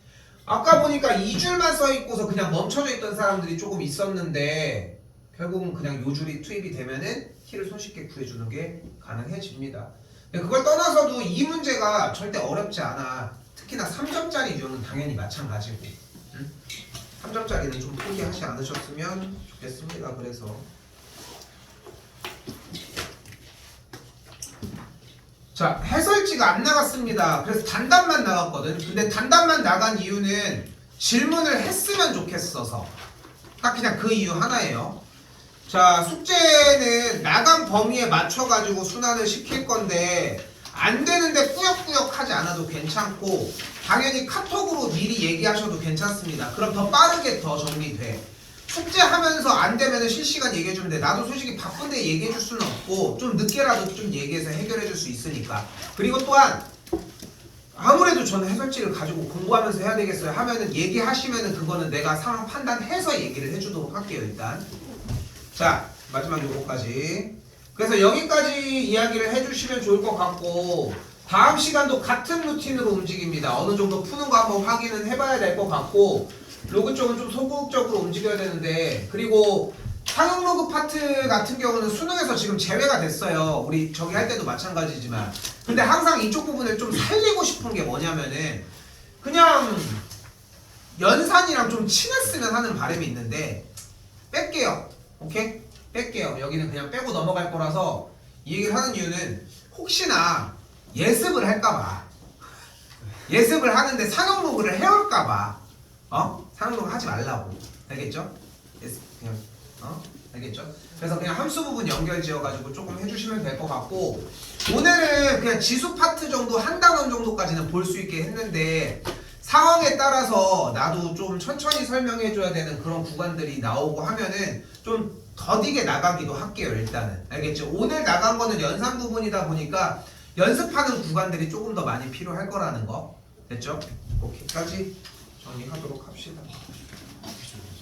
아까 보니까 2줄만 써있고서 그냥 멈춰져 있던 사람들이 조금 있었는데 결국은 그냥 요 줄이 투입이 되면은 키를 손쉽게 구해주는 게 가능해집니다. 그걸 떠나서도 이 문제가 절대 어렵지 않아. 특히나 3점짜리 유형은 당연히 마찬가지고 3점짜리는 좀 포기하지 않으셨으면 좋겠습니다. 그래서 자, 해설지가 안 나갔습니다. 그래서 단답만 나갔거든. 근데 단답만 나간 이유는 질문을 했으면 좋겠어서 딱 그냥 그 이유 하나예요. 자, 숙제는 나간 범위에 맞춰가지고 순환을 시킬 건데 안 되는데 꾸역꾸역 하지 않아도 괜찮고 당연히 카톡으로 미리 얘기하셔도 괜찮습니다. 그럼 더 빠르게 더 정리돼. 숙제하면서 안 되면 실시간 얘기해주면 돼. 나도 솔직히 바쁜데 얘기해줄 수는 없고 좀 늦게라도 좀 얘기해서 해결해줄 수 있으니까. 그리고 또한 아무래도 저는 해설지를 가지고 공부하면서 해야 되겠어요 하면은 얘기하시면은 그거는 내가 상황 판단해서 얘기를 해주도록 할게요. 일단 자, 마지막 요거까지. 그래서 여기까지 이야기를 해주시면 좋을 것 같고 다음 시간도 같은 루틴으로 움직입니다. 어느 정도 푸는 거 한번 확인은 해봐야 될 것 같고 로그 쪽은 좀 소극적으로 움직여야 되는데 그리고 상용 로그 파트 같은 경우는 수능에서 지금 제외가 됐어요. 우리 저기 할 때도 마찬가지지만 근데 항상 이쪽 부분을 좀 살리고 싶은 게 뭐냐면은 그냥 연산이랑 좀 친했으면 하는 바람이 있는데 뺄게요. 오케이? 뺄게요. 여기는 그냥 빼고 넘어갈 거라서 이 얘기를 하는 이유는 혹시나 예습을 할까봐 예습을 하는데 상용 로그를 해올까봐 상용 로그 하지 말라고. 알겠죠? 예습 그냥 알겠죠? 그래서 그냥 함수 부분 연결 지어가지고 조금 해주시면 될 것 같고 오늘은 그냥 지수 파트 정도 한 단원 정도까지는 볼 수 있게 했는데 상황에 따라서 나도 좀 천천히 설명해줘야 되는 그런 구간들이 나오고 하면은 좀 더디게 나가기도 할게요. 일단은 알겠죠? 오늘 나간 거는 연산 부분이다 보니까 연습하는 구간들이 조금 더 많이 필요할 거라는 거 됐죠? 오케이까지 정리하도록 합시다.